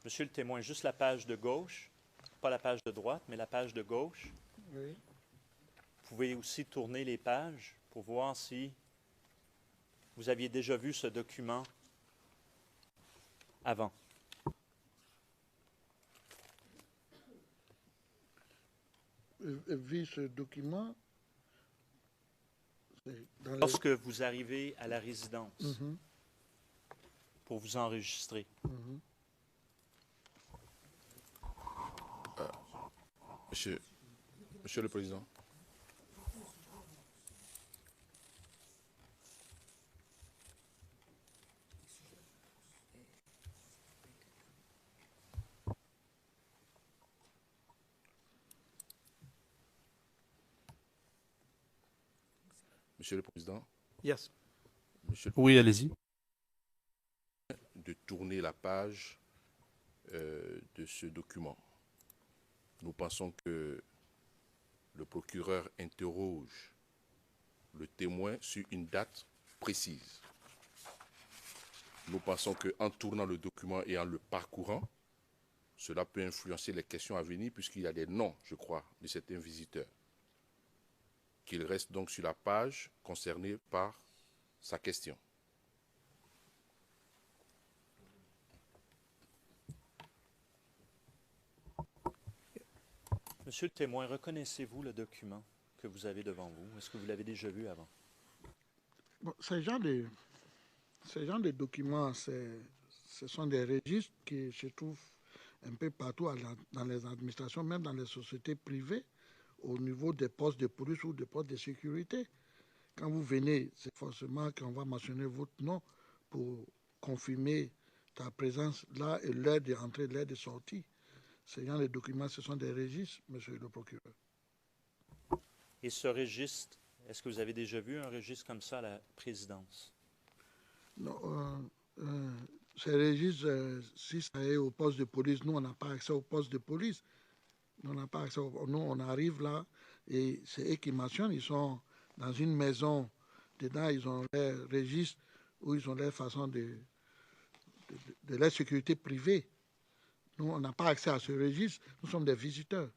Monsieur le témoin, juste la page de gauche, pas la page de droite, mais la page de gauche. Oui. Vous pouvez aussi tourner les pages pour voir si vous aviez déjà vu ce document avant. Vu ce document, dans Lorsque vous arrivez à la résidence Mhm. pour vous enregistrer, Mhm. Monsieur, Monsieur le Président. Monsieur le Président, Yes. Oui, allez-y. de tourner la page de ce document. Nous pensons que le procureur interroge le témoin sur une date précise. Nous pensons qu'en tournant le document et en le parcourant, cela peut influencer les questions à venir puisqu'il y a des noms, je crois, de certains visiteurs. Qu'il reste donc sur la page concernée par sa question. Monsieur le témoin, reconnaissez-vous le document que vous avez devant vous? Est-ce que vous l'avez déjà vu avant? Bon, ces genres de documents, ce sont des registres qui se trouvent un peu partout dans les administrations, même dans les sociétés privées, au niveau des postes de police ou des postes de sécurité. Quand vous venez, c'est forcément qu'on va mentionner votre nom pour confirmer ta présence là et l'heure d'entrée, l'heure de sortie. Ces gens de documents, ce sont des registres, monsieur le procureur. Et ce registre, est-ce que vous avez déjà vu un registre comme ça à la présidence? Non, ces registres, si ça est au poste de police, nous, on n'a pas accès au poste de police. Nous, on n'a pas accès nous, on arrive là et c'est eux qui mentionnent. Ils sont dans une maison, dedans, ils ont leur registre où ils ont leur façon de leur sécurité privée. Nous, on n'a pas accès à ce registre. Nous sommes des visiteurs.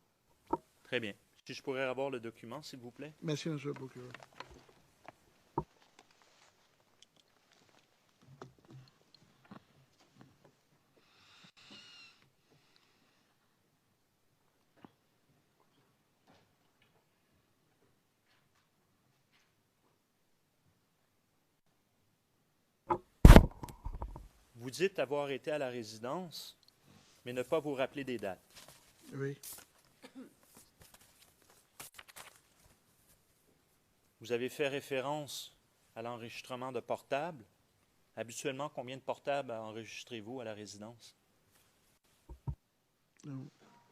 Très bien. Si je pourrais avoir le document, s'il vous plaît? Merci, monsieur le procureur. Vous dites avoir été à la résidence, mais ne pas vous rappeler des dates. Oui. Vous avez fait référence à l'enregistrement de portables. Habituellement, combien de portables enregistrez-vous à la résidence?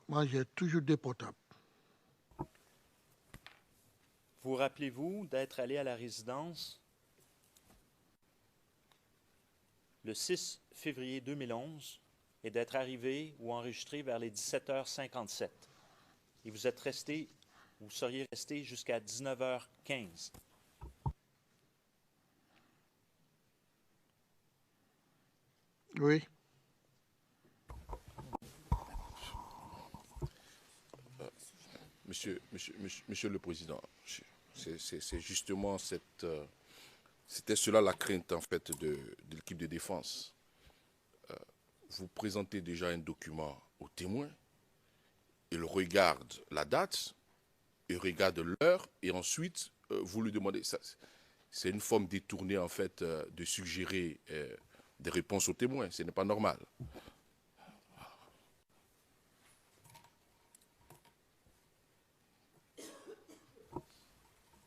Moi, j'ai toujours des portables. Vous rappelez-vous d'être allé à la résidence le 6 février 2011 et d'être arrivé ou enregistré vers les 17h57. Et vous seriez resté jusqu'à 19h15. Oui. Monsieur le Président, c'est justement c'était cela la crainte en fait de l'équipe de défense. Vous présentez déjà un document au témoin, il regarde la date, il regarde l'heure et ensuite vous lui demandez. C'est une forme détournée en fait de suggérer des réponses au témoin. Ce n'est pas normal.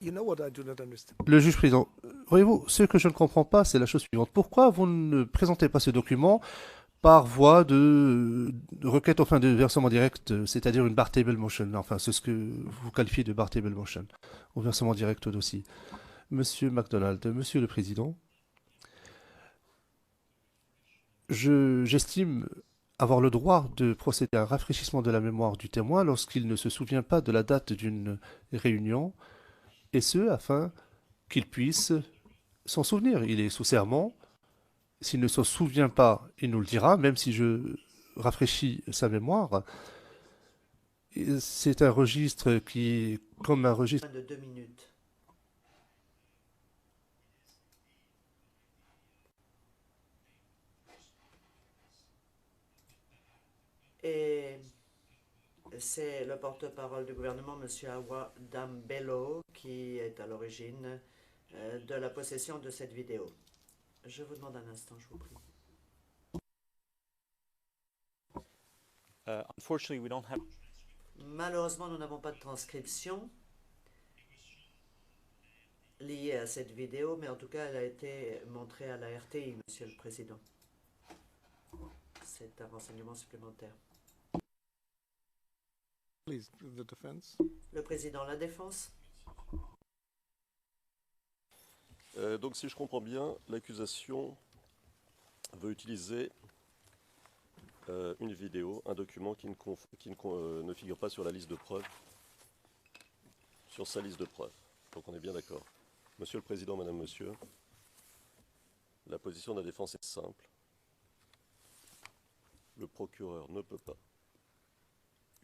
You know what I do not understand. Le juge président, voyez-vous, ce que je ne comprends pas, c'est la chose suivante. Pourquoi vous ne présentez pas ce document par voie de requête aux fins de versement direct, c'est-à-dire une bar table motion, enfin, c'est ce que vous qualifiez de bar table motion, au versement direct au dossier. Monsieur MacDonald, Monsieur le Président, j'estime avoir le droit de procéder à un rafraîchissement de la mémoire du témoin lorsqu'il ne se souvient pas de la date d'une réunion, et ce, afin qu'il puisse s'en souvenir. Il est sous serment. S'il ne s'en souvient pas, il nous le dira, même si je rafraîchis sa mémoire. C'est un registre qui est comme un registre... De 2 minutes. Et c'est le porte-parole du gouvernement, M. Awa Dambello, qui est à l'origine de la possession de cette vidéo. Je vous demande un instant, je vous prie. Unfortunately, we don't have... Malheureusement, nous n'avons pas de transcription liée à cette vidéo, mais en tout cas, elle a été montrée à la RTI, Monsieur le Président. C'est un renseignement supplémentaire. Please, the defense. Le Président, la Défense. Donc si je comprends bien, l'accusation veut utiliser une vidéo, un document qui ne figure pas sur la liste de preuves, sur sa liste de preuves. Donc on est bien d'accord. Monsieur le Président, Madame, Monsieur, la position de la défense est simple. Le procureur ne peut pas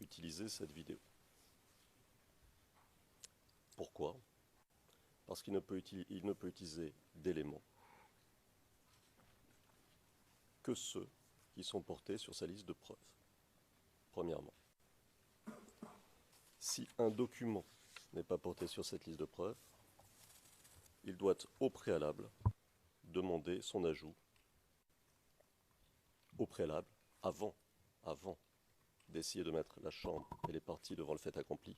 utiliser cette vidéo. Pourquoi? Parce qu'il ne peut utiliser d'éléments que ceux qui sont portés sur sa liste de preuves. Premièrement, si un document n'est pas porté sur cette liste de preuves, il doit au préalable demander son ajout au préalable, avant d'essayer de mettre la Chambre et les parties devant le fait accompli.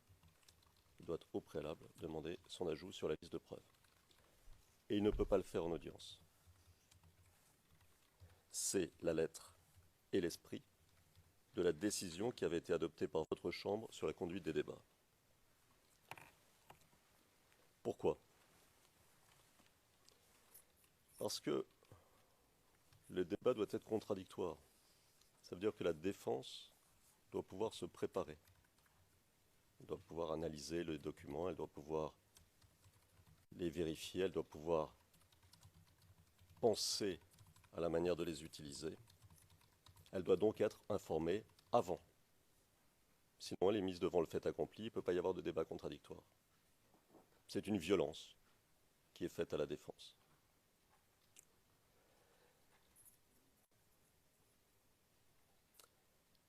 Il doit au préalable demander son ajout sur la liste de preuves. Et il ne peut pas le faire en audience. C'est la lettre et l'esprit de la décision qui avait été adoptée par votre Chambre sur la conduite des débats. Pourquoi? Parce que le débat doit être contradictoire. Ça veut dire que la défense doit pouvoir se préparer. Elle doit pouvoir analyser les documents, elle doit pouvoir les vérifier, elle doit pouvoir penser à la manière de les utiliser. Elle doit donc être informée avant. Sinon, elle est mise devant le fait accompli, il ne peut pas y avoir de débat contradictoire. C'est une violence qui est faite à la défense.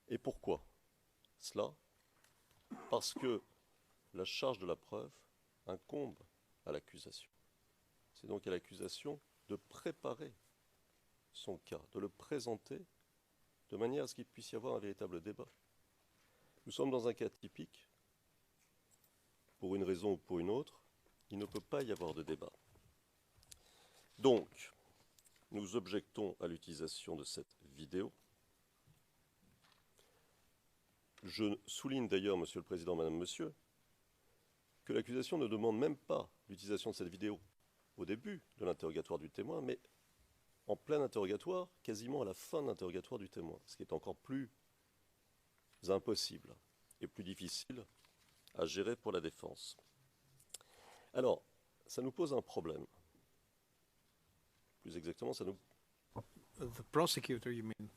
Et pourquoi cela? Parce que la charge de la preuve incombe à l'accusation. C'est donc à l'accusation de préparer son cas, de le présenter de manière à ce qu'il puisse y avoir un véritable débat. Nous sommes dans un cas typique. Pour une raison ou pour une autre, il ne peut pas y avoir de débat. Donc, nous objectons à l'utilisation de cette vidéo. Je souligne d'ailleurs, Monsieur le Président, Madame, Monsieur, que l'accusation ne demande même pas l'utilisation de cette vidéo au début de l'interrogatoire du témoin, mais en plein interrogatoire, quasiment à la fin de l'interrogatoire du témoin, ce qui est encore plus impossible et plus difficile à gérer pour la défense. Alors, ça nous pose un problème. Plus exactement, ça nous... The prosecutor, you mean?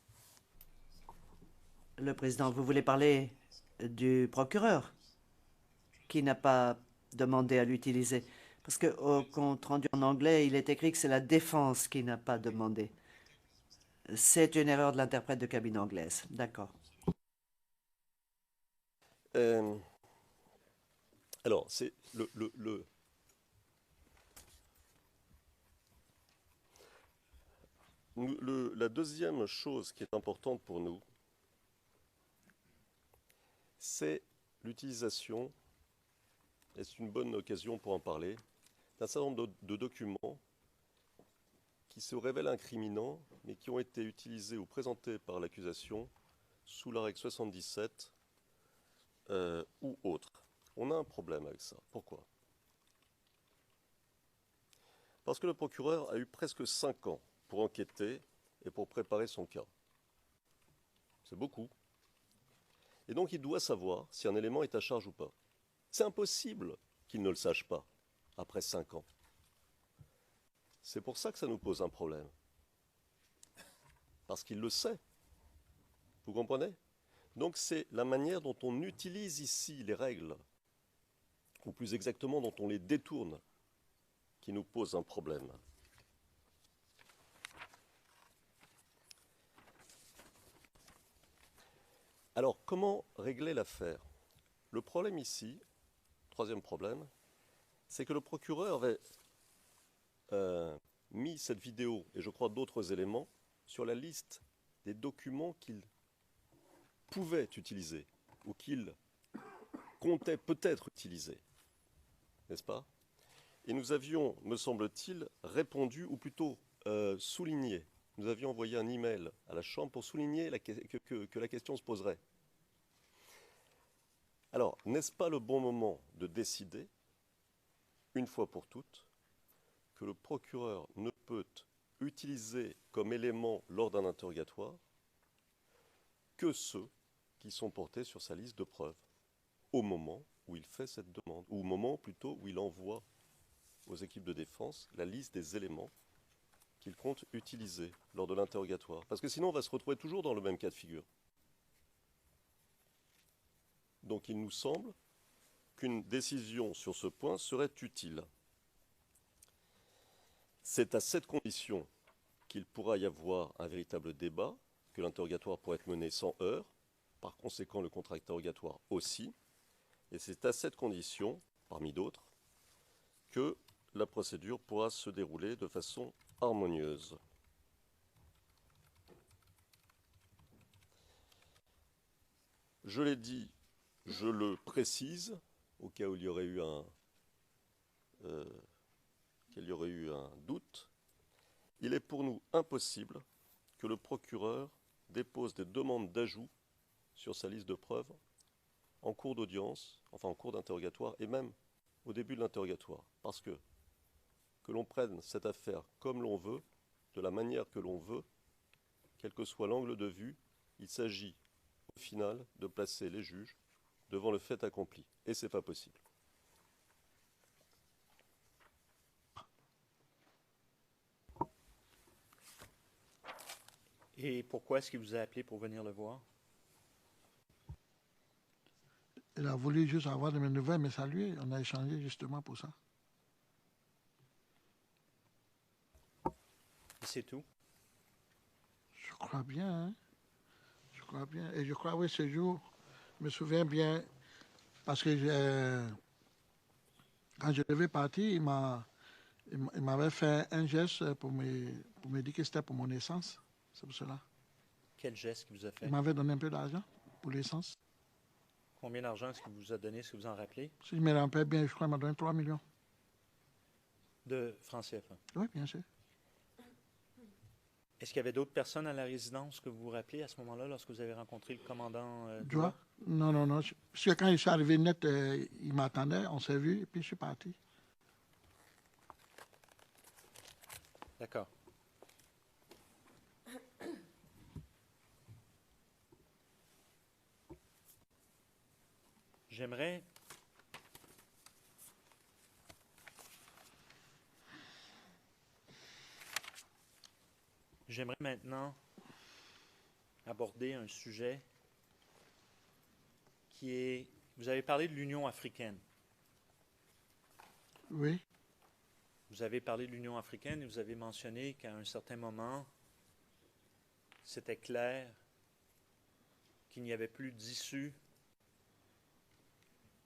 Le Président, vous voulez parler du procureur qui n'a pas demandé à l'utiliser? Parce qu'au compte rendu en anglais, il est écrit que c'est la défense qui n'a pas demandé. C'est une erreur de l'interprète de cabine anglaise. D'accord. Alors, c'est la deuxième chose qui est importante pour nous, c'est l'utilisation, et c'est une bonne occasion pour en parler, d'un certain nombre de documents qui se révèlent incriminants, mais qui ont été utilisés ou présentés par l'accusation sous la règle 77 ou autre. On a un problème avec ça. Pourquoi? Parce que le procureur a eu presque 5 ans pour enquêter et pour préparer son cas. C'est beaucoup. Et donc il doit savoir si un élément est à charge ou pas. C'est impossible qu'il ne le sache pas après 5 ans. C'est pour ça que ça nous pose un problème. Parce qu'il le sait. Vous comprenez? Donc c'est la manière dont on utilise ici les règles, ou plus exactement dont on les détourne, qui nous pose un problème. Alors, comment régler l'affaire? Le problème ici, troisième problème, c'est que le procureur avait mis cette vidéo, et je crois d'autres éléments, sur la liste des documents qu'il pouvait utiliser, ou qu'il comptait peut-être utiliser, n'est-ce pas? Et nous avions, me semble-t-il, répondu, ou plutôt souligné. Nous avions envoyé un email à la Chambre pour souligner que la question se poserait. Alors, n'est-ce pas le bon moment de décider, une fois pour toutes, que le procureur ne peut utiliser comme élément lors d'un interrogatoire que ceux qui sont portés sur sa liste de preuves au moment où il fait cette demande, ou au moment plutôt où il envoie aux équipes de défense la liste des éléments qu'il compte utiliser lors de l'interrogatoire. Parce que sinon, on va se retrouver toujours dans le même cas de figure. Donc il nous semble qu'une décision sur ce point serait utile. C'est à cette condition qu'il pourra y avoir un véritable débat, que l'interrogatoire pourra être mené sans heurts, par conséquent le contre-interrogatoire aussi, et c'est à cette condition, parmi d'autres, que la procédure pourra se dérouler de façon harmonieuse. Je l'ai dit, je le précise, au cas où il y aurait eu un doute, il est pour nous impossible que le procureur dépose des demandes d'ajout sur sa liste de preuves en cours d'audience, enfin en cours d'interrogatoire et même au début de l'interrogatoire. Parce que l'on prenne cette affaire comme l'on veut, de la manière que l'on veut, quel que soit l'angle de vue, il s'agit au final de placer les juges devant le fait accompli. Et ce n'est pas possible. Et pourquoi est-ce qu'il vous a appelé pour venir le voir? Il a voulu juste avoir de mes nouvelles, me saluer. On a échangé justement pour ça. Et c'est tout? Je crois bien, hein? Je crois bien. Et je crois, oui, ce jour, je me souviens bien, parce que quand je devais partir, il m'avait fait un geste pour me dire que c'était pour mon essence. C'est pour cela. Quel geste qu'il vous a fait? Il m'avait donné un peu d'argent pour l'essence. Combien d'argent est-ce qu'il vous a donné? Est-ce que vous en rappelez? Si je me rappelle bien, je crois qu'il m'a donné 3 millions. De francs CFA. Oui, bien sûr. Est-ce qu'il y avait d'autres personnes à la résidence que vous vous rappelez à ce moment-là, lorsque vous avez rencontré le commandant Dua? Non, non, non. Parce que quand je suis arrivé net, il m'attendait, on s'est vu, et puis je suis parti. D'accord. J'aimerais maintenant aborder un sujet qui est... Vous avez parlé de l'Union africaine. Oui. Vous avez parlé de l'Union africaine et vous avez mentionné qu'à un certain moment, c'était clair qu'il n'y avait plus d'issue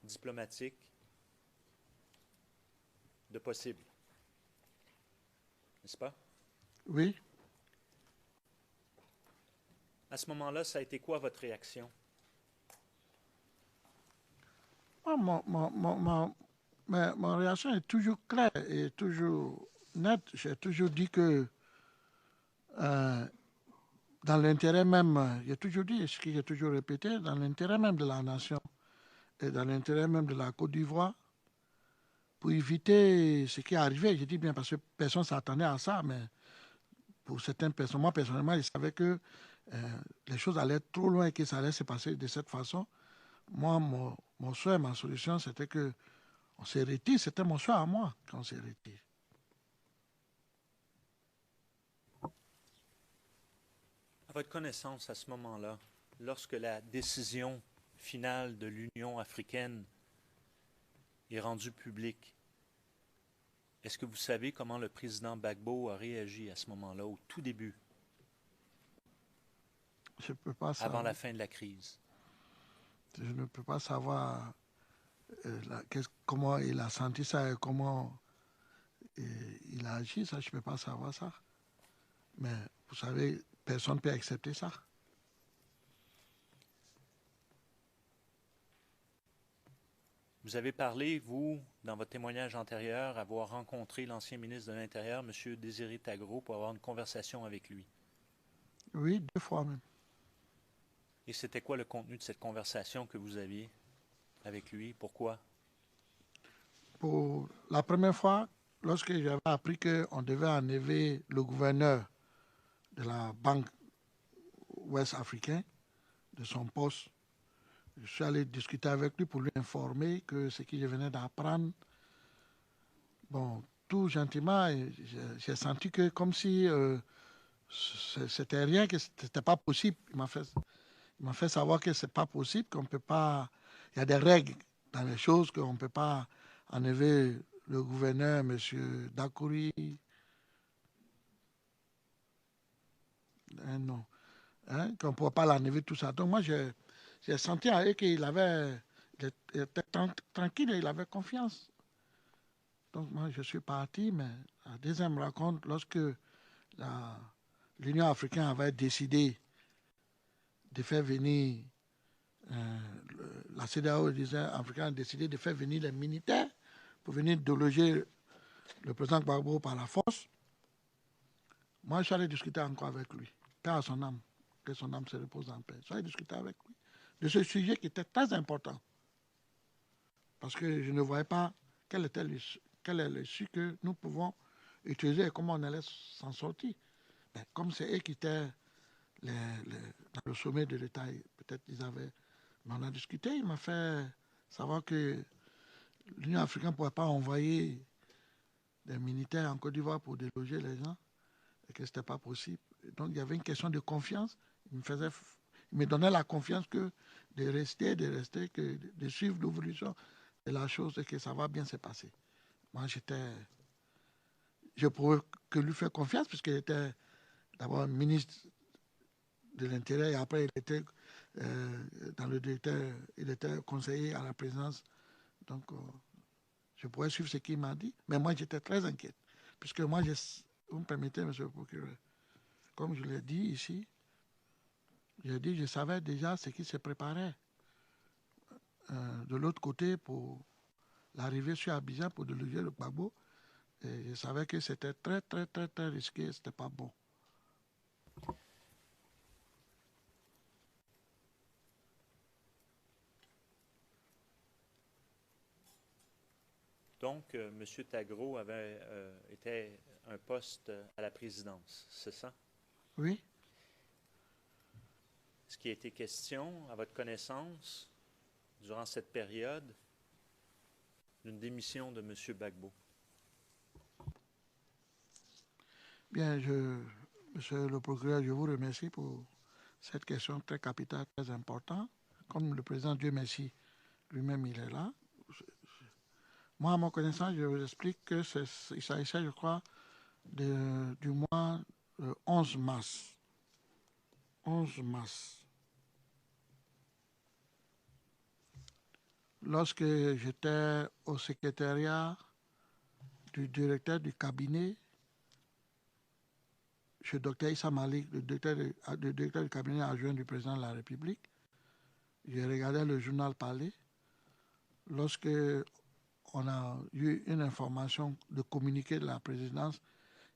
diplomatique de possible. N'est-ce pas? Oui. À ce moment-là, ça a été quoi votre réaction? Ma réaction est toujours claire et toujours nette. J'ai toujours dit que dans l'intérêt même, j'ai toujours dit, ce que j'ai toujours répété, dans l'intérêt même de la nation et dans l'intérêt même de la Côte d'Ivoire, pour éviter ce qui est arrivé, je dis bien parce que personne ne s'attendait à ça, mais pour certaines personnes, moi personnellement, je savais que les choses allaient trop loin et que ça allait se passer de cette façon. Moi, mon souhait, ma solution, c'était que on se retire. C'était mon choix à moi qu'on se retire. À votre connaissance, à ce moment-là, lorsque la décision finale de l'Union africaine est rendue publique, est-ce que vous savez comment le président Gbagbo a réagi à ce moment-là, au tout début, Je ne peux pas savoir. avant la fin de la crise? Je ne peux pas savoir comment il a senti ça et comment il a agi. Ça, je ne peux pas savoir ça. Mais vous savez, personne ne peut accepter ça. Vous avez parlé, vous, dans votre témoignage antérieur, avoir rencontré l'ancien ministre de l'Intérieur, M. Désiré Tagro, pour avoir une conversation avec lui. Oui, 2 fois même. Et c'était quoi le contenu de cette conversation que vous aviez avec lui? Pourquoi? Pour la première fois, lorsque j'avais appris qu'on devait enlever le gouverneur de la Banque ouest africaine de son poste, je suis allé discuter avec lui pour lui informer que ce que je venais d'apprendre, bon, tout gentiment, j'ai senti que comme si c'était rien, que c'était pas possible. Il m'a fait savoir que c'est pas possible, qu'on peut pas, il y a des règles dans les choses, qu'on ne peut pas enlever le gouverneur, M. Dakouri, non, hein, qu'on ne pourrait pas l'enlever, tout ça. Donc moi, j'ai senti à eux qu'il il était tranquille et il avait confiance. Donc moi, je suis parti, mais à la deuxième rencontre, lorsque l'Union africaine avait décidé de faire venir, la CEDEAO, l'Union africaine a décidé de faire venir les militaires pour venir déloger le président Gbagbo par la force, moi, je suis allé discuter encore avec lui, paix à son âme, que son âme se repose en paix. Je suis allé discuter avec lui de ce sujet qui était très important, parce que je ne voyais pas quel est l'issue que nous pouvons utiliser et comment on allait s'en sortir. Mais comme c'est eux qui étaient dans le sommet de l'État, peut-être ils avaient... Mais on a discuté, il m'a fait savoir que l'Union africaine ne pourrait pas envoyer des militaires en Côte d'Ivoire pour déloger les gens et que ce n'était pas possible. Donc il y avait une question de confiance. Il me donnait la confiance que de rester, que de suivre l'évolution de la chose et que ça va bien se passer. Moi, je pouvais que lui faire confiance puisqu'il était d'abord ministre de l'Intérieur et après il était dans le directeur, il était conseiller à la présidence. Donc je pouvais suivre ce qu'il m'a dit, mais moi j'étais très inquiet puisque moi, vous me permettez, monsieur le procureur, comme je l'ai dit ici, je savais déjà ce qui se préparait de l'autre côté pour l'arrivée sur Abidjan pour déloger le Gbagbo. Et je savais que c'était très, très, très, très risqué, c'était pas bon. Donc, M. Tagro était un poste à la présidence, c'est ça? Oui. Est-ce qu'il a été question, à votre connaissance, durant cette période, d'une démission de M. Gbagbo? Bien, monsieur le procureur, je vous remercie pour cette question très capitale, très importante. Comme le président Dieu merci, lui-même, il est là. Moi, à mon connaissance, je vous explique que il s'agissait, je crois, du mois 11 mars. 11 mars. Lorsque j'étais au secrétariat du directeur du cabinet, chez Dr Issa Malik, le directeur du cabinet adjoint du président de la République, j'ai regardé le journal parler. Lorsque on a eu une information de communiqué de la présidence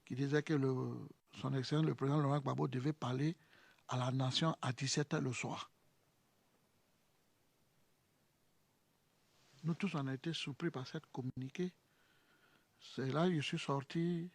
qui disait que son excellence, le président Laurent Gbagbo, devait parler à la nation à 17h le soir. Nous tous, on a été surpris par cette communiqué. C'est là que je suis sorti